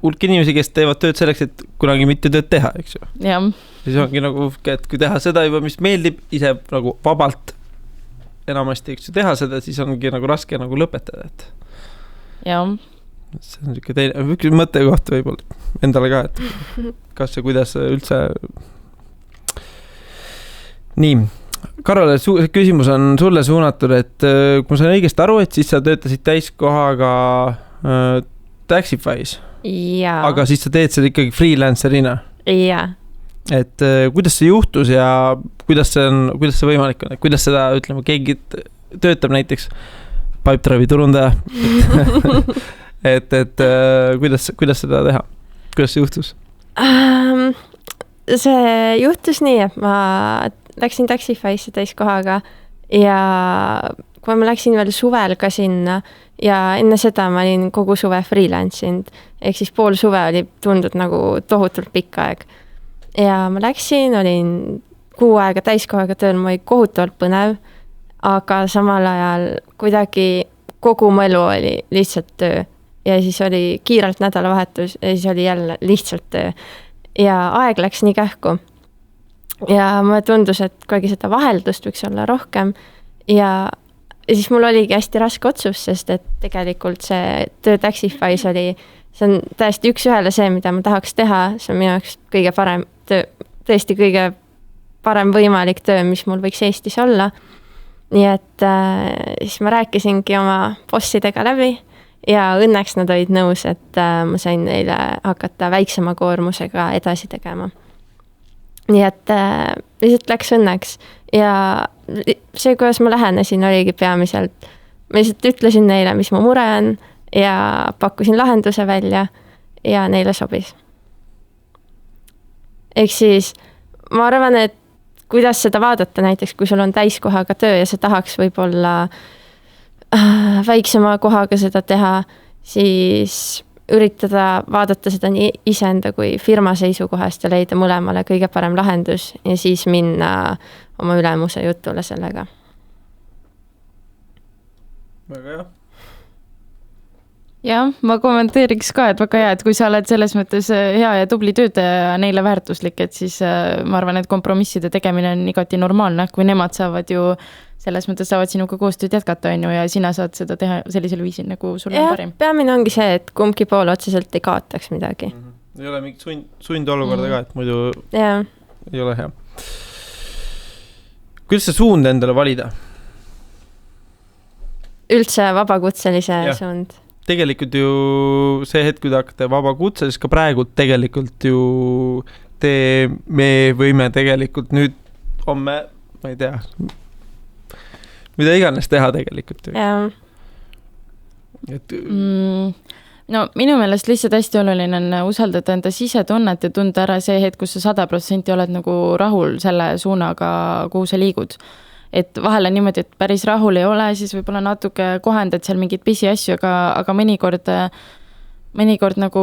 hulk inimesi, kes teevad tööd selleks, et kunagi mitte tööd teha, eks ju? Jah. Siis ongi nagu, et kui teha seda juba, mis meeldib ise nagu vabalt enamasti, eks ju, teha seda, siis ongi nagu raske nagu lõpetada, et jah. See on üks mõtte koht võib-olla endale ka, et kas ja kuidas üldse. Nii, Karole, küsimus on sulle suunatud, et kui ma sain õigesti aru, et siis sa töötasid täiskohaga Taxify's. Jaa. Aga siis sa teed seda ikkagi freelancerina. Jaa. Et kuidas see juhtus ja kuidas see võimalik on, et kuidas seda, ütleme, keegi töötab näiteks Pipedrive'i turundaja. et kuidas seda teha? Kuidas see juhtus? See juhtus nii, et ma läksin Taxify'sse täiskohaga ja kui ma läksin veel suvel ka sinna ja enne seda ma olin kogu suve freelance'inud, ehk siis pool suve oli tundnud nagu tohutult pikk aeg. Ja ma läksin, olin 6 aega täiskohaga tööl, ma oli kohutavalt põnev, aga samal ajal kuidagi kogu mu elu oli lihtsalt töö. Ja siis oli kiirelt nädalavahetus ja siis oli jälle lihtsalt töö. Ja aeg läks nii kähku. Ja mulle tundus, et kuidagi seda vaheldust võiks olla rohkem. Ja siis mul oligi hästi raske otsus, sest et tegelikult see töö Taxify's oli, see on täiesti üks ühele see, mida ma tahaks teha. See on minu jaoks kõige parem töö, tõesti kõige parem võimalik töö, mis mul võiks Eestis olla. Nii et siis ma rääkisingi oma bossidega läbi. Ja õnneks nad olid nõus, et ma sain neile hakata väiksema koormusega edasi tegema. Nii et lihtsalt läks õnneks. Ja see, kuidas ma lähenesin, oligi peamiselt ma lihtsalt ütlesin neile, mis mu mure on ja pakkusin lahenduse välja ja neile sobis. Ehk siis ma arvan, et kuidas seda vaadata näiteks, kui sul on täiskohaga töö ja sa tahaks võib-olla väiksema kohaga seda teha, siis üritada vaadata seda nii iseenda kui firma seisukohast ja leida mõlemale kõige parem lahendus ja siis minna oma ülemuse jutule sellega. Väga hea. Jah, ma kommenteeriks ka, et väga hea, et kui sa oled selles mõttes hea ja tubli töötaja ja neile väärtuslik, et siis ma arvan, et kompromisside tegemine on igati normaalne, kui nemad saavad ju selles mõttes saavad sinuga koostööd jätkata, on ju, ja sina saad seda teha sellisel viisil, nagu sul on parim. Peamine ongi see, et kumbki pool otseselt ei kaotaks midagi. Ei ole mingit sundolukorda ka, et muidu ei ole hea. Kuidas see suund endale valida? Üldse vabakutselise suund. Tegelikult ju see hetk, kui te hakkate vabakutse, siis ka praegu tegelikult ju me võime tegelikult nüüd homme, ma ei tea, mida iganes teha tegelikult. No minu meelest lihtsalt hästi oluline on usaldada enda sisetunnet ja tunda ära see hetk, kus sa 100% oled nagu rahul selle suunaga, kuhu sa liigud. Et vahel on niimoodi, et päris rahul ei ole, siis võib-olla natuke kohendad seal mingid pisi asju, aga mõnikord nagu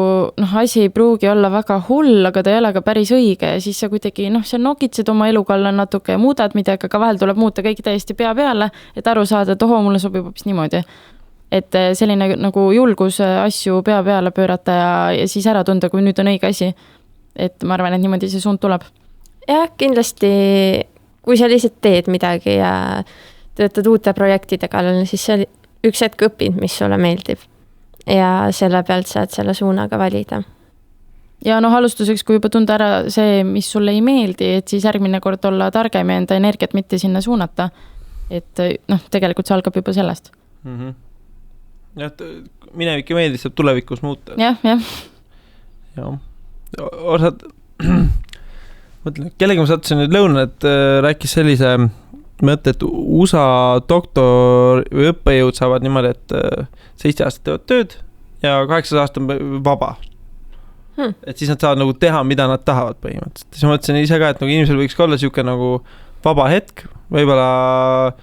asi ei pruugi olla väga hull, aga ta ei ole ka päris õige ja siis sa kuidagi sa nokitsed oma elukalla natuke ja muudad midagi, aga vahel tuleb muuta kõik täiesti pea peale, et aru saada, et mulle sobib hoopis niimoodi. Et selline nagu julgus asju pea peale pöörata ja siis ära tunda, kui nüüd on õige asi. Et ma arvan, et niimoodi see suund tuleb. Jah, kindlasti, kui sa lihtsalt teed midagi ja töötad uute projektide kallal, siis see üks hetk õpid, mis sulle meeldib. Ja selle pealt saad selle suunaga valida. Ja alustuseks, kui juba tunda ära see, mis sulle ei meeldi, et siis järgmine kord olla targem ja enda energiat mitte sinna suunata. Et tegelikult see algab juba sellest. Jah, minevik ei meeldi, saab tulevikus muuta. Jah. Osad, mõtlen, kellega ma sattusin nüüd lõuna, et rääkis sellise mõtte, et USA doktor või õppejõud saavad niimoodi, et 7 aastat teevad tööd ja 8 aastat on vaba. Et siis nad saavad nagu teha, mida nad tahavad põhimõtteliselt. Siis ma mõtlesin ise ka, et nagu inimesel võiks olla siuke nagu vaba hetk. Võibolla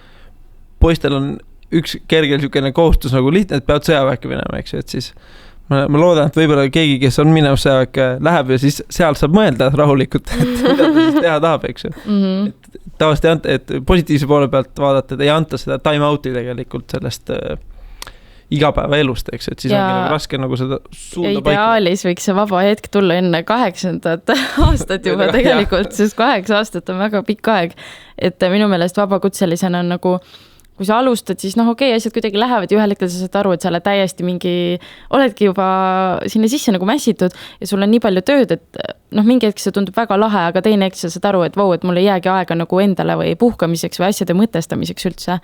poistel on üks kergel siukene kohustus nagu lihtne, et peavad sõjaväkke minema, eks ju, et siis ma loodan, et võibolla keegi, kes on minev sõjaväkke, läheb ja siis seal saab mõelda rahulikult, et mida ta siis teha tahab, eks ju. Et tavaliselt et positiivse poole pealt vaadata, et ei anta seda time out'i tegelikult sellest igapäeva elust, eks, et siis ongi nagu raske nagu seda suunda paika. Ideaalis võiks see vaba hetk tulla enne 8. aastat juba tegelikult, sest 8 aastat on väga pikk aeg. Et minu meelest vabakutselisena on nagu, kui sa alustad, siis okei, asjad kuidagi lähevad ja ühel hetkel sa saad aru, et sa oled täiesti oledki juba sinna sisse nagu mässitud ja sul on nii palju tööd, et mingi hetk see tundub väga lahe, aga teine hetk sa saad aru, et et mul ei jäägi aega nagu endale või puhkamiseks või asjade mõtestamiseks üldse.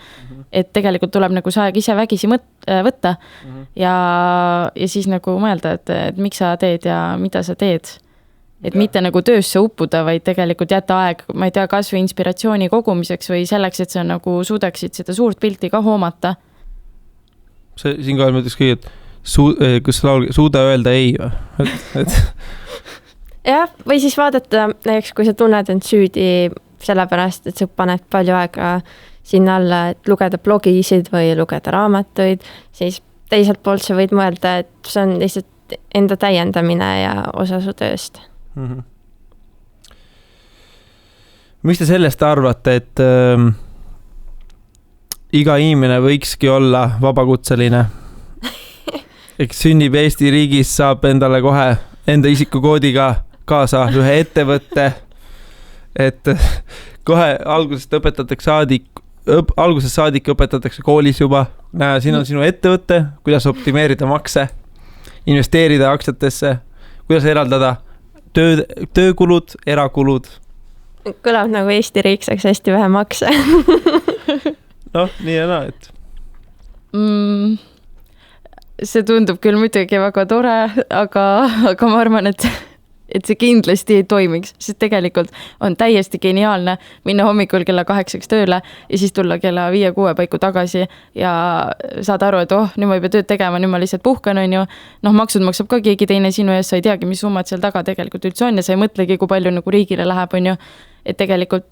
Et tegelikult tuleb nagu see aeg ise vägisi võtta ja siis nagu mõelda, et miks sa teed ja mida sa teed. Et mitte nagu töösse uppuda, vaid tegelikult jätta aeg, ma ei tea, kas või inspiratsiooni kogumiseks või selleks, et sa nagu suudaksid seda suurt pilti ka hoomata. Siin kohal mõtleks kõige, et kus suuda öelda ei või? Jah, või siis vaadata, näiteks kui sa tunned end süüdi sellepärast, et sa paned palju aega sinna alla, et lugeda blogisid või lugeda raamatuid, siis teiselt poolt sa võid mõelda, et see on lihtsalt enda täiendamine ja osa su tööst. Mis te sellest arvate, et iga inimene võikski olla vabakutseline? Eks sünnib Eesti riigis, saab endale kohe enda isikukoodiga kaasa ühe ettevõtte, et kohe algusest saadik õpetatakse koolis juba. Näe, siin on sinu ettevõtte, kuidas optimeerida makse, investeerida aktsiatesse, kuidas eraldada töökulud, erakulud. Kõlab nagu Eesti riik saaks hästi vähe makse. Nii ja naa, et. See tundub küll muidugi väga tore, aga ma arvan, et et see kindlasti ei toimiks, sest tegelikult on täiesti geniaalne minna hommikul kella 8 tööle ja siis tulla kella 5-6 paiku tagasi ja saad aru, et nüüd ma ei pea tööd tegema, nüüd ma lihtsalt puhkan, on ju. Maksud maksab ka keegi teine sinu ees, sa ei teagi, mis summad seal taga tegelikult üldse on ja sa ei mõtlegi, kui palju nagu riigile läheb, on ju. Et tegelikult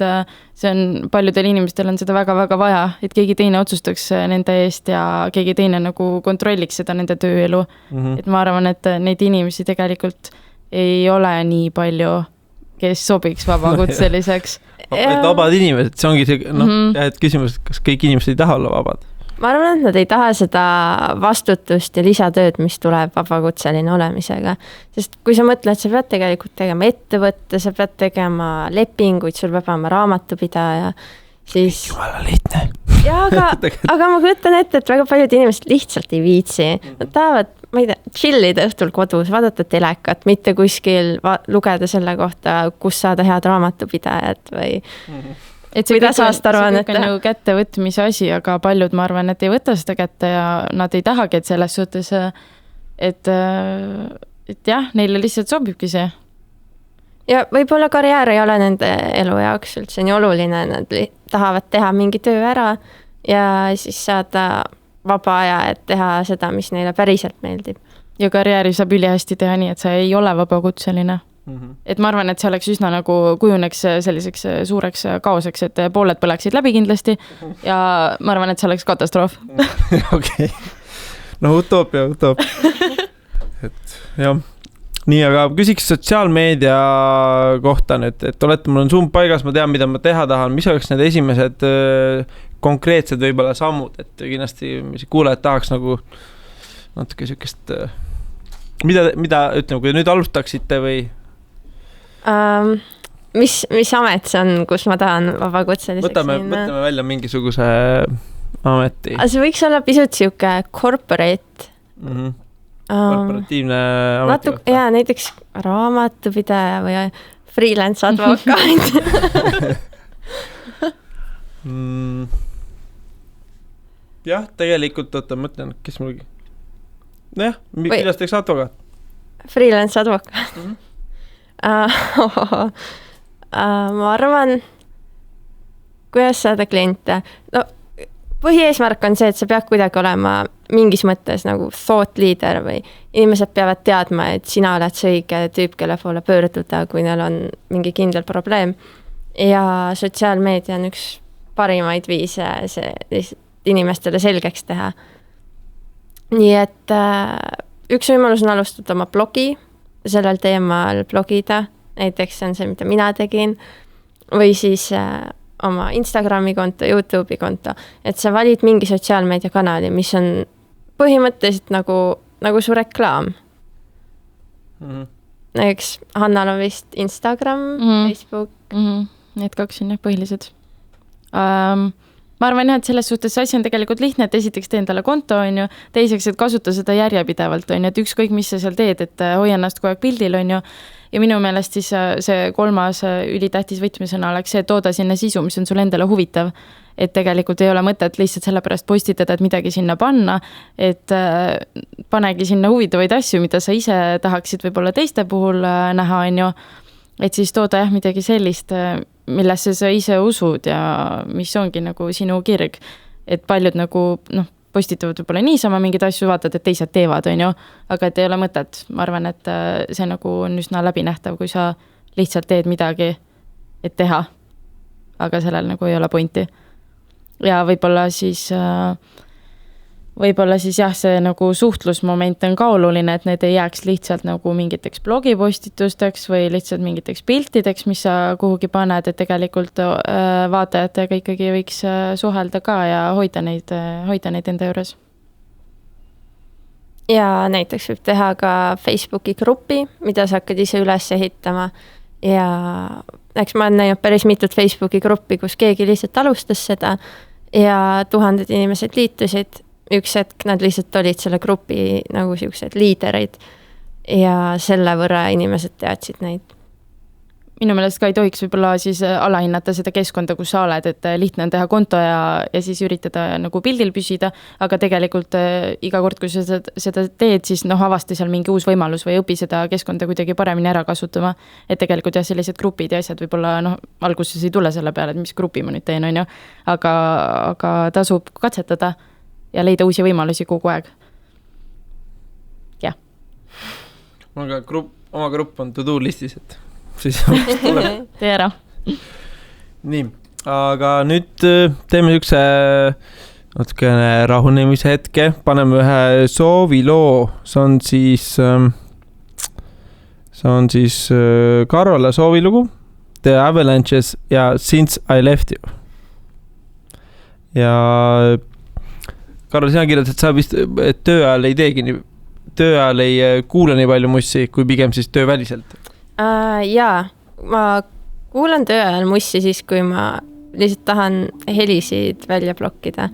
see on, paljudel inimestel on seda väga-väga vaja, et keegi teine otsustaks nende eest ja keegi teine nagu kontrolliks seda nende tööelu. Et ma arvan, et neid inimesi tegelikult ei ole nii palju, kes sobiks vabakutseliseks. Et vabad inimesed, see ongi see, et küsimus, kas kõik inimesed ei taha olla vabad? Ma arvan, et nad ei taha seda vastutust ja lisatööd, mis tuleb vabakutseline olemisega. Sest kui sa mõtled, sa pead tegelikult tegema ettevõtte, sa pead tegema lepinguid, sul peab olema raamatupidaja, siis... Jumala lihtne. Ja, aga ma kujutan ette, et väga paljud inimesed lihtsalt ei viitsi. Nad tahavad, ma ei tea, chillida õhtul kodus, vaadata telekat, mitte kuskil lugeda selle kohta, kus saada head raamatupidajad või... Et see kõik on nagu kättevõtmise asi, aga paljud, ma arvan, et ei võta seda kätte ja nad ei tahagi, et selles suhtes, et jah, neile lihtsalt sobibki see. Ja võib-olla karjäär ei ole nende elu jaoks üldse nii oluline, nad tahavad teha mingi töö ära ja siis saada vaba aja, et teha seda, mis neile päriselt meeldib. Ja karjääri saab ülihästi teha nii, et sa ei ole vabakutseline. Et ma arvan, et see oleks üsna nagu kujuneks selliseks suureks kaoseks, et pooled põleksid läbi kindlasti ja ma arvan, et see oleks katastroof. Okei. No utoopia. Et jah. Nii, aga küsiks sotsiaalmeedia kohta nüüd, et olete, mul on Zoom paigas, ma tean, mida ma teha tahan, mis oleks need esimesed konkreetsed võibolla sammud, et kindlasti kuulajad tahaks nagu natuke sükest, mida ütleme, kui nüüd alustaksite või... Mis amet see on, kus ma tahan vabakutseliseks võtame välja mingisuguse ameti. See võiks olla pisut siuke corporate. Korporatiivne ameti kohta. Jaa, näiteks raamatupidaja või freelance advokaat. Jah, tegelikult, mõtlen, kes mulgi... Jah, kuidas teeks advokaat? Freelance advokaat. Ma arvan, kuidas saada kliente. No, põhieesmärk on see, et sa pead kuidagi olema mingis mõttes nagu thought leader või inimesed peavad teadma, et sina oled see õige tüüp, kelle poole pöörduda, kui neil on mingi kindel probleem. Ja sotsiaalmeedia on üks parimaid viise see inimestele selgeks teha. Nii et üks võimalus on alustada oma blogi, sellel teemal blogida, näiteks on see, mida mina tegin, või siis oma Instagrami konto, YouTube'i konto, et sa valid mingi sotsiaalmeedia kanali, mis on põhimõtteliselt nagu su reklaam. Näiteks Hannal on vist Instagram, Facebook. Need kaks on põhilised. Ma arvan jah, et selles suhtes asi on tegelikult lihtne, et esiteks tee endale konto, on ju, teiseks, et kasuta seda järjepidevalt, on ju, et ükskõik, mis sa seal teed, et hoia ennast kogu aeg pildil, on ju, ja minu meelest siis see kolmas ülitähtis võtmesõna oleks see, et tooda sinna sisu, mis on sul endale huvitav, et tegelikult ei ole mõtet lihtsalt sellepärast postitada, et midagi sinna panna, et panegi sinna huvitavaid asju, mida sa ise tahaksid võib-olla teiste puhul näha, on ju, et siis tooda jah midagi sellist, millesse sa ise usud ja mis ongi nagu sinu kirg. Et paljud nagu postitavad võib-olla niisama mingid asju, vaatad, et teised teevad, on ju, aga et ei ole mõtet. Ma arvan, et see nagu on üsna läbinähtav, kui sa lihtsalt teed midagi, et teha, aga sellel nagu ei ole pointi. Ja võib-olla siis jah, see nagu suhtlusmoment on ka oluline, et need ei jääks lihtsalt nagu mingiteks blogipostitusteks või lihtsalt mingiteks piltideks, mis sa kuhugi paned, et tegelikult vaatajatega ikkagi võiks suhelda ka ja hoida neid enda juures. Ja näiteks võib teha ka Facebooki gruppi, mida sa hakkad ise üles ehitama ja eks ma olen näinud päris mitut Facebooki gruppi, kus keegi lihtsalt alustas seda ja 1000 inimesed liitusid. Üks hetk nad lihtsalt olid selle grupi nagu siuksed liiderid ja selle võrra inimesed teadsid neid. minu meelest ka ei tohiks võib-olla siis alahinnata seda keskkonda, kus sa oled, et lihtne on teha konto ja siis üritada nagu pildil püsida, aga tegelikult iga kord, kui sa seda teed, siis avasta seal mingi uus võimalus või õpi seda keskkonda kuidagi paremini ära kasutama. Et tegelikult jah, sellised grupid ja asjad võib-olla alguses ei tule selle peale, et mis grupi ma nüüd teen, on ju, aga tasub katsetada ja leida uusi võimalusi kogu aeg. Jah. Oma grupp on to-do listis, et siis tuleb. Tee ära. Nii, aga nüüd teeme niisuguse natukene rahunemise hetke, paneme ühe sooviloo, see on siis Karola soovilugu, The Avalanches ja Since I Left You. Ja Karol, sina kirjad, et sa vist töö ajal ei teegi nii, töö ajal ei kuule nii palju mussi, kui pigem siis tööväliselt? Jaa, ma kuulan töö ajal mussi siis, kui ma lihtsalt tahan helisid välja blokkida.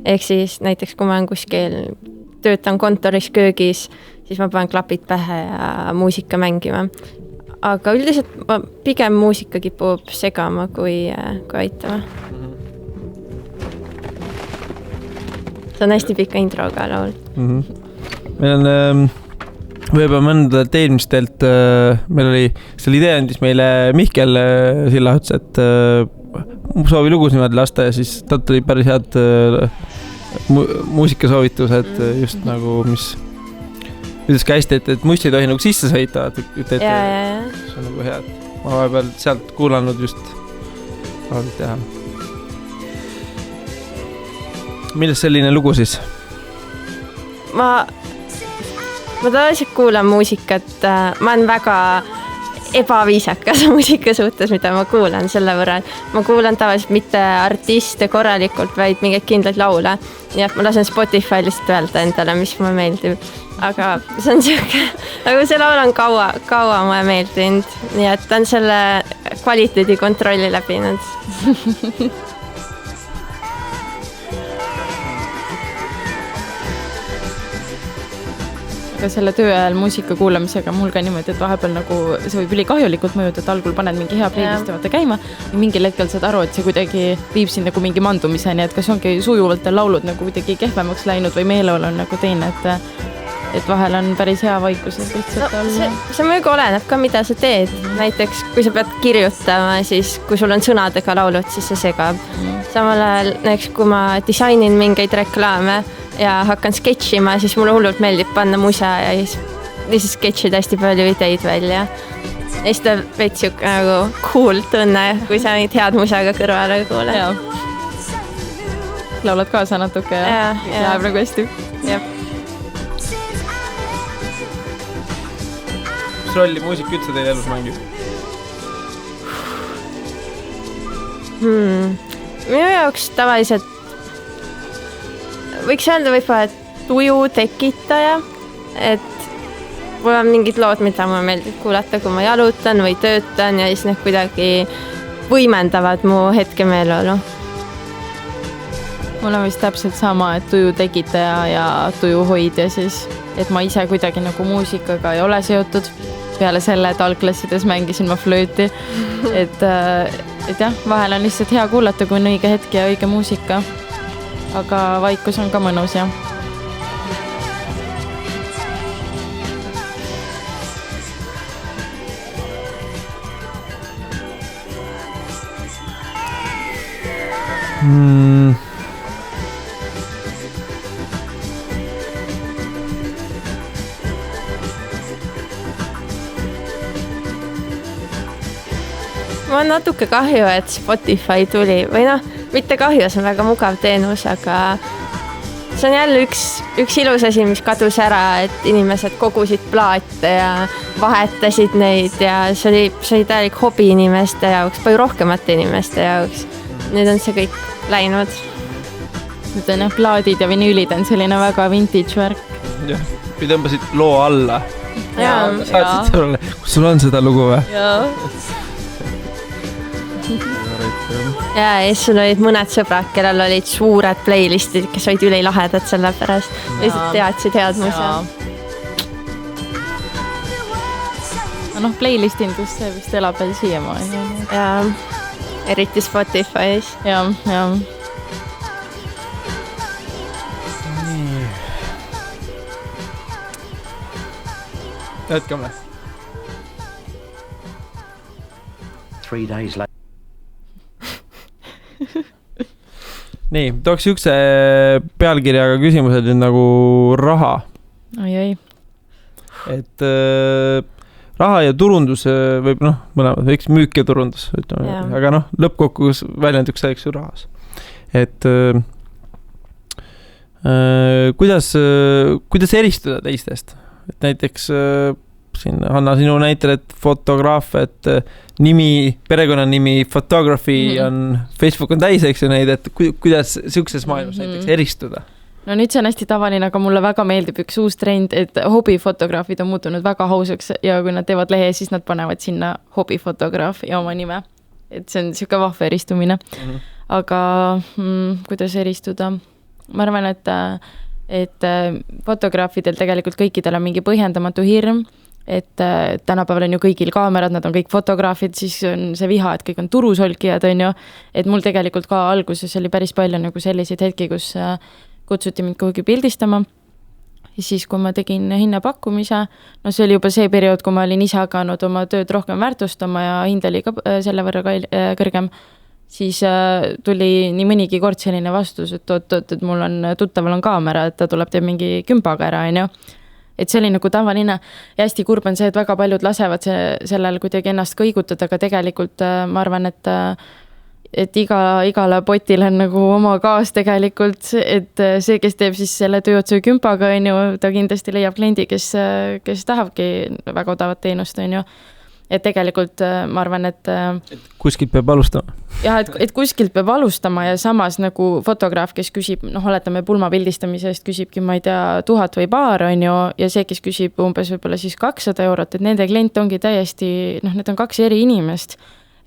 Ehk siis näiteks, kui ma olen kuskil, töötan kontoris köögis, siis ma panen klapid pähe ja muusika mängima. Aga üldiselt ma pigem muusika kipub segama kui aitama. See on hästi pika introga laul. Meil on võib-olla mõnda eelmistelt, meil oli, selle idee andis meile Mihkel Sillahuts, et soovi lugus niimoodi lasta ja siis ta tuli päris head muusikasoovitused just nagu, mis ütles ka hästi, et mussi ei tohi nagu sisse sõita, see on nagu hea, et ma vahepeal sealt kuulanud just teha. Millest selline lugu siis? Ma tavaliselt kuulan muusikat, ma olen väga ebaviisakas muusika suhtes, mida ma kuulan selle võrra. Ma kuulan tavaliselt mitte artiste korralikult, vaid mingeid kindlaid laule. Nii et ma lasen Spotify lihtsalt öelda endale, mis mulle meeldib. Aga see on siuke, aga see laul on kaua mulle meeldinud. Nii et ta on selle kvaliteedi kontrolli läbinud. Aga selle töö ajal muusika kuulamisega mul ka niimoodi, et vahepeal nagu see võib ülikahjulikult mõjuda, et algul paned mingi hea playlist vaata käima ja mingil hetkel saad aru, et see kuidagi viib sind nagu mingi mandumiseni, et kas ongi sujuvalt laulud nagu kuidagi kehvemaks läinud või meeleol on nagu teine, et vahel on päris hea vaikus. See muidugi oleneb ka, mida sa teed. Näiteks, kui sa pead kirjutama, siis kui sul on sõnadega laulud, siis see segab. Samal ajal, näiteks, kui ma disainin mingeid reklaame ja hakkan sketšima, siis mulle hullult meeldib panna musa ja lihtsalt sketšida hästi palju ideid välja. Ja siis ta veits siuke nagu cool tunne, kui sa neid head musaga kõrvale kuule. Laulad kaasa natuke ja läheb nagu hästi. Jah. Mis rolli muusik üldse teil elus mängib? Minu jaoks tavaliselt võiks öelda võib-olla, et tuju tekitaja, et mul on mingid lood, mida mulle meeldib kuulata, kui ma jalutan või töötan ja siis need kuidagi võimendavad mu hetke meeleolu. Mul on vist täpselt sama, et tuju tekitaja ja tuju hoidja siis, et ma ise kuidagi nagu muusikaga ei ole seotud. Peale selle, et algklassides mängisin ma flööti, et jah, vahel on lihtsalt hea kuulata, kui on õige hetk ja õige muusika. Aga vaikus on ka mõnus, jah. Mul on natuke kahju, et Spotify tuli või mitte kahju, see on väga mugav teenus, aga see on jälle üks ilus asi, mis kadus ära, et inimesed kogusid plaate ja vahetasid neid ja see oli täielik hobi inimeste jaoks, palju rohkemate inimeste jaoks. Nüüd on see kõik läinud. Nüüd on plaadid ja vinüülid on selline väga vintage värk. Jah, kui tõmbasid loo alla. Saatsid sõnule, kus sul on seda lugu või? Jaa. Ja siis sul olid mõned sõbrad, kellel olid suured playlistid, kes olid ülilahedad selle pärast. Lihtsalt teadsid head musa. noh, playlistindus see vist elab veel siiamaani. Ja eriti Spotify's. Ja. Jätkame. 3 days later. Nii, tooks ükse pealkirjaga küsimused nüüd nagu raha. Oi. Et raha ja turundus võib mõlemad, võiks müük ja turundus, ütleme. Aga lõppkokkus väljenduks selleks ju rahas. Et kuidas eristuda teistest? Et näiteks siin Hanna sinu näitel, et fotograaf, et perekonnanimi photography on, Facebook on täis, eks ju neid, et kuidas siukses maailmas näiteks eristuda? No nüüd see on hästi tavaline, aga mulle väga meeldib üks uus trend, et hobifotograafid on muutunud väga hausaks ja kui nad teevad lehe, siis nad panevad sinna hobifotograaf ja oma nime. Et see on siuke vahva eristumine. Aga kuidas eristuda? Ma arvan, et fotograafidel tegelikult kõikidel on mingi põhjendamatu hirm, et tänapäeval on ju kõigil kaamerad, nad on kõik fotograafid, siis on see viha, et kõik on turusolkijad, on ju. Et mul tegelikult ka alguses oli päris palju nagu selliseid hetki, kus kutsuti mind kuhugi pildistama. Ja siis, kui ma tegin hinnapakkumise, see oli juba see periood, kui ma olin ise hakanud oma tööd rohkem väärtustama ja hind oli ka selle võrra kõrgem, siis tuli nii mõnigi kord selline vastus, et mul on tuttaval on kaamera, et ta tuleb teeb mingi kümpaga ära, on ju. Et see oli nagu tavaline ja hästi kurb on see, et väga paljud lasevad sellel kuidagi ennast kõigutada, aga tegelikult ma arvan, et igale potil on nagu oma kaas tegelikult, et see, kes teeb siis selle tööotse kümpaga, on ju, ta kindlasti leiab kliendi, kes tahabki väga odavat teenust, on ju. Et tegelikult ma arvan, et kuskilt peab alustama. Jah, et kuskilt peab alustama ja samas nagu fotograaf, kes küsib, oletame pulma pildistamise eest küsibki, ma ei tea, 1000 või paar, on ju, ja see, kes küsib umbes võib-olla siis 200 €, et nende klient ongi täiesti, need on 2 eri inimest.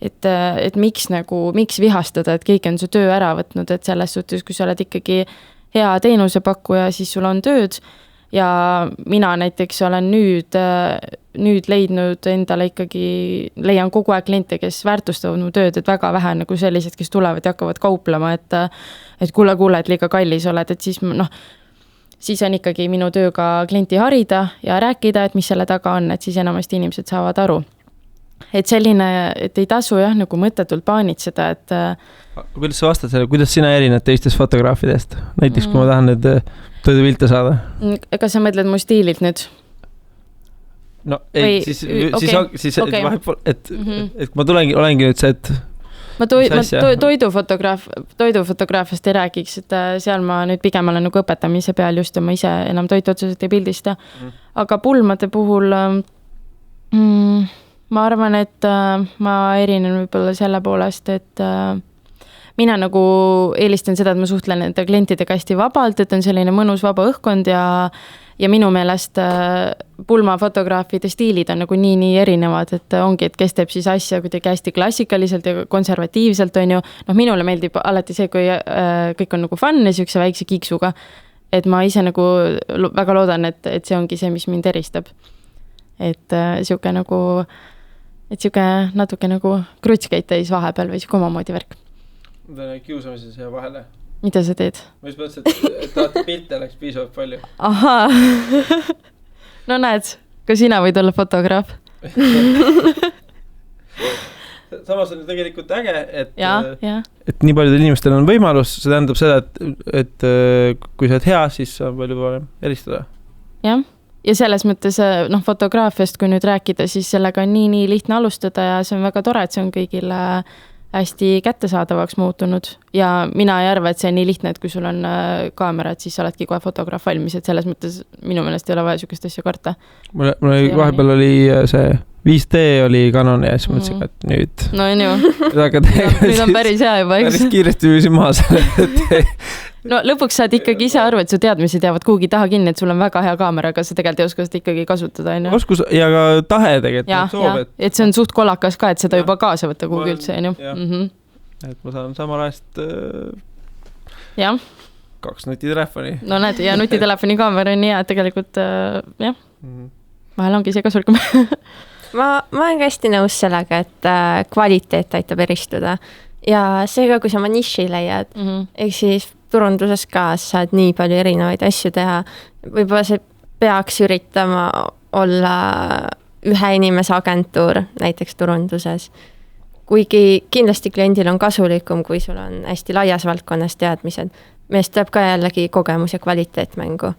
Et miks vihastada, et keegi on su töö ära võtnud, et selles suhtes, kui sa oled ikkagi hea teenusepakkuja, siis sul on tööd ja mina näiteks olen nüüd leidnud endale ikkagi, leian kogu aeg kliente, kes väärtustavad mu tööd, et väga vähe nagu sellised, kes tulevad ja hakkavad kauplema, et kuule, et liiga kallis oled, et siis on ikkagi minu tööga klienti harida ja rääkida, et mis selle taga on, et siis enamasti inimesed saavad aru. Et selline, et ei tasu nagu mõttetult paanitseda, et kuidas sa vastad selle, kuidas sina erined teistest fotograafidest? Näiteks, kui ma tahan need toidupilte saada. Kas sa mõtled mu stiililt nüüd? No ei, siis vahepool, et ma olengi nüüd see, et ma toidufotograafiast ei räägiks, et seal ma nüüd pigem olen nagu õpetamise peal just ja ma ise enam toitu otseselt ei pildista. Aga pulmade puhul ma arvan, et ma erinen võib-olla selle poolest, et mina nagu eelistan seda, et ma suhtlen nende klientidega hästi vabalt, et on selline mõnus vaba õhkkond ja minu meelest pulmafotograafide stiilid on nagu nii erinevad, et ongi, et kes teeb siis asja kuidagi hästi klassikaliselt ja konservatiivselt, on ju. Minule meeldib alati see, kui kõik on nagu fun ja siukse väikse kiiksuga, et ma ise nagu väga loodan, et see ongi see, mis mind eristab. Et siuke nagu, natuke nagu krutskeid täis vahepeal või siuke omamoodi värk. Ma teen kiusamises ja vahele. Mida sa teed? Ma just mõtlesin, et tahate pilte läks piisavalt palju. Ahaa. No näed, ka sina võid olla fotograaf. Samas on tegelikult äge, et nii paljudel inimestel on võimalus, see tähendab seda, et kui sa oled hea, siis on palju parem eristada. Jah. Ja selles mõttes fotograafiast, kui nüüd rääkida, siis sellega on nii lihtne alustada ja see on väga tore, et see on kõigile hästi kättesaadavaks muutunud ja mina ei arva, et see on nii lihtne, et kui sul on kaamera, et siis sa oledki kohe fotograaf valmis, et selles mõttes minu meelest ei ole vaja sükest asja karta. Mul vahepeal oli see 5D oli Canon ja siis mõtlesin, et nüüd no on ju. Nüüd on päris hea juba, eks? Päris kiiresti viisin maha selle. No lõpuks saad ikkagi ise aru, et su teadmised jäävad kuhugi taha kinni, et sul on väga hea kaamera, aga sa tegelikult ei oska seda ikkagi kasutada. Oskus ja ka tahe tegelikult soov. Et see on suht kolakas ka, et seda juba kaasa võtta kuhugi üldse. Et ma saan samal ajast 2 nutitelefoni. No näed, ja nutitelefoni kaamera on nii hea, et tegelikult vahel ongi see kasulikum. ma olen ka hästi nõus sellega, et kvaliteet aitab eristuda ja seega, kui sa oma niši leiad, ehk siis turunduses ka saad nii palju erinevaid asju teha, võib-olla see peaks üritama olla ühe inimese agentuur näiteks turunduses. Kuigi kindlasti kliendil on kasulikum, kui sul on hästi laias valdkonnas teadmised. Meest tuleb ka jällegi kogemus ja kvaliteet mängu.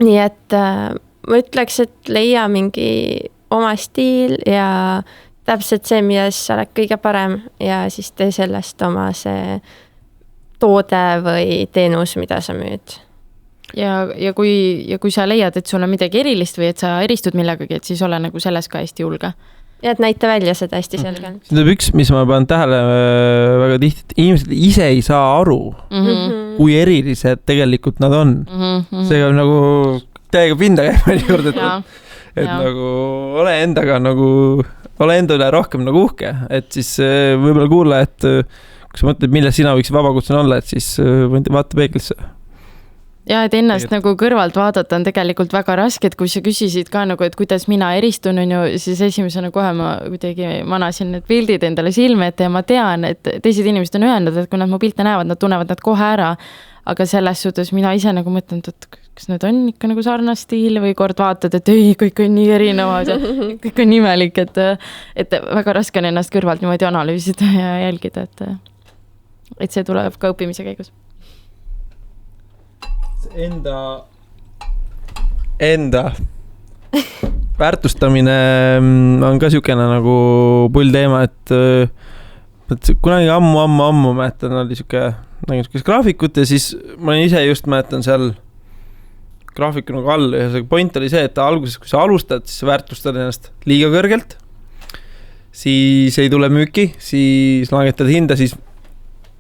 Nii et ma ütleks, et leia mingi oma stiil ja täpselt see, milles sa oled kõige parem ja siis tee sellest oma see toode või teenus, mida sa müüd. Ja kui sa leiad, et sul on midagi erilist või et sa eristud millegagi, et siis ole nagu selles ka hästi julge. Ja et näita välja seda hästi selgelt. See on üks, mis ma panen tähele väga tihti, et inimesed ise ei saa aru, kui erilised tegelikult nad on. See on nagu täiega pinda käima juurde, et nagu ole endaga nagu, ole enda üle rohkem nagu uhke, et siis võib-olla kuule, et kui sa mõtled, mille sina võiksid vabakutsena olla, et siis vaata peeglisse. Ja, et ennast nagu kõrvalt vaadata on tegelikult väga raske, et kui sa küsisid ka nagu, et kuidas mina eristun, on ju, siis esimesena kohe ma kuidagi manasin need pildid endale silme ette ja ma tean, et teised inimesed on öelnud, et kui nad mu pilte näevad, nad tunnevad nad kohe ära, aga selles suhtes mina ise nagu mõtlen, et kas need on ikka nagu sarnast stiil või kord vaatad, et ei, kõik on nii erinevad ja kõik on imelik, et väga raske on ennast kõrvalt niimoodi analüüsida ja jälgida, et see tuleb ka õppimise käigus. Enda väärtustamine on ka siukene nagu pull teema, et kunagi ammu mäletan, oli siuke graafikut ja siis ma ise just mäletan seal graafiku nagu all ja see point oli see, et alguses, kui sa alustad, siis sa väärtustad ennast liiga kõrgelt, siis ei tule müüki, siis langetad hinda, siis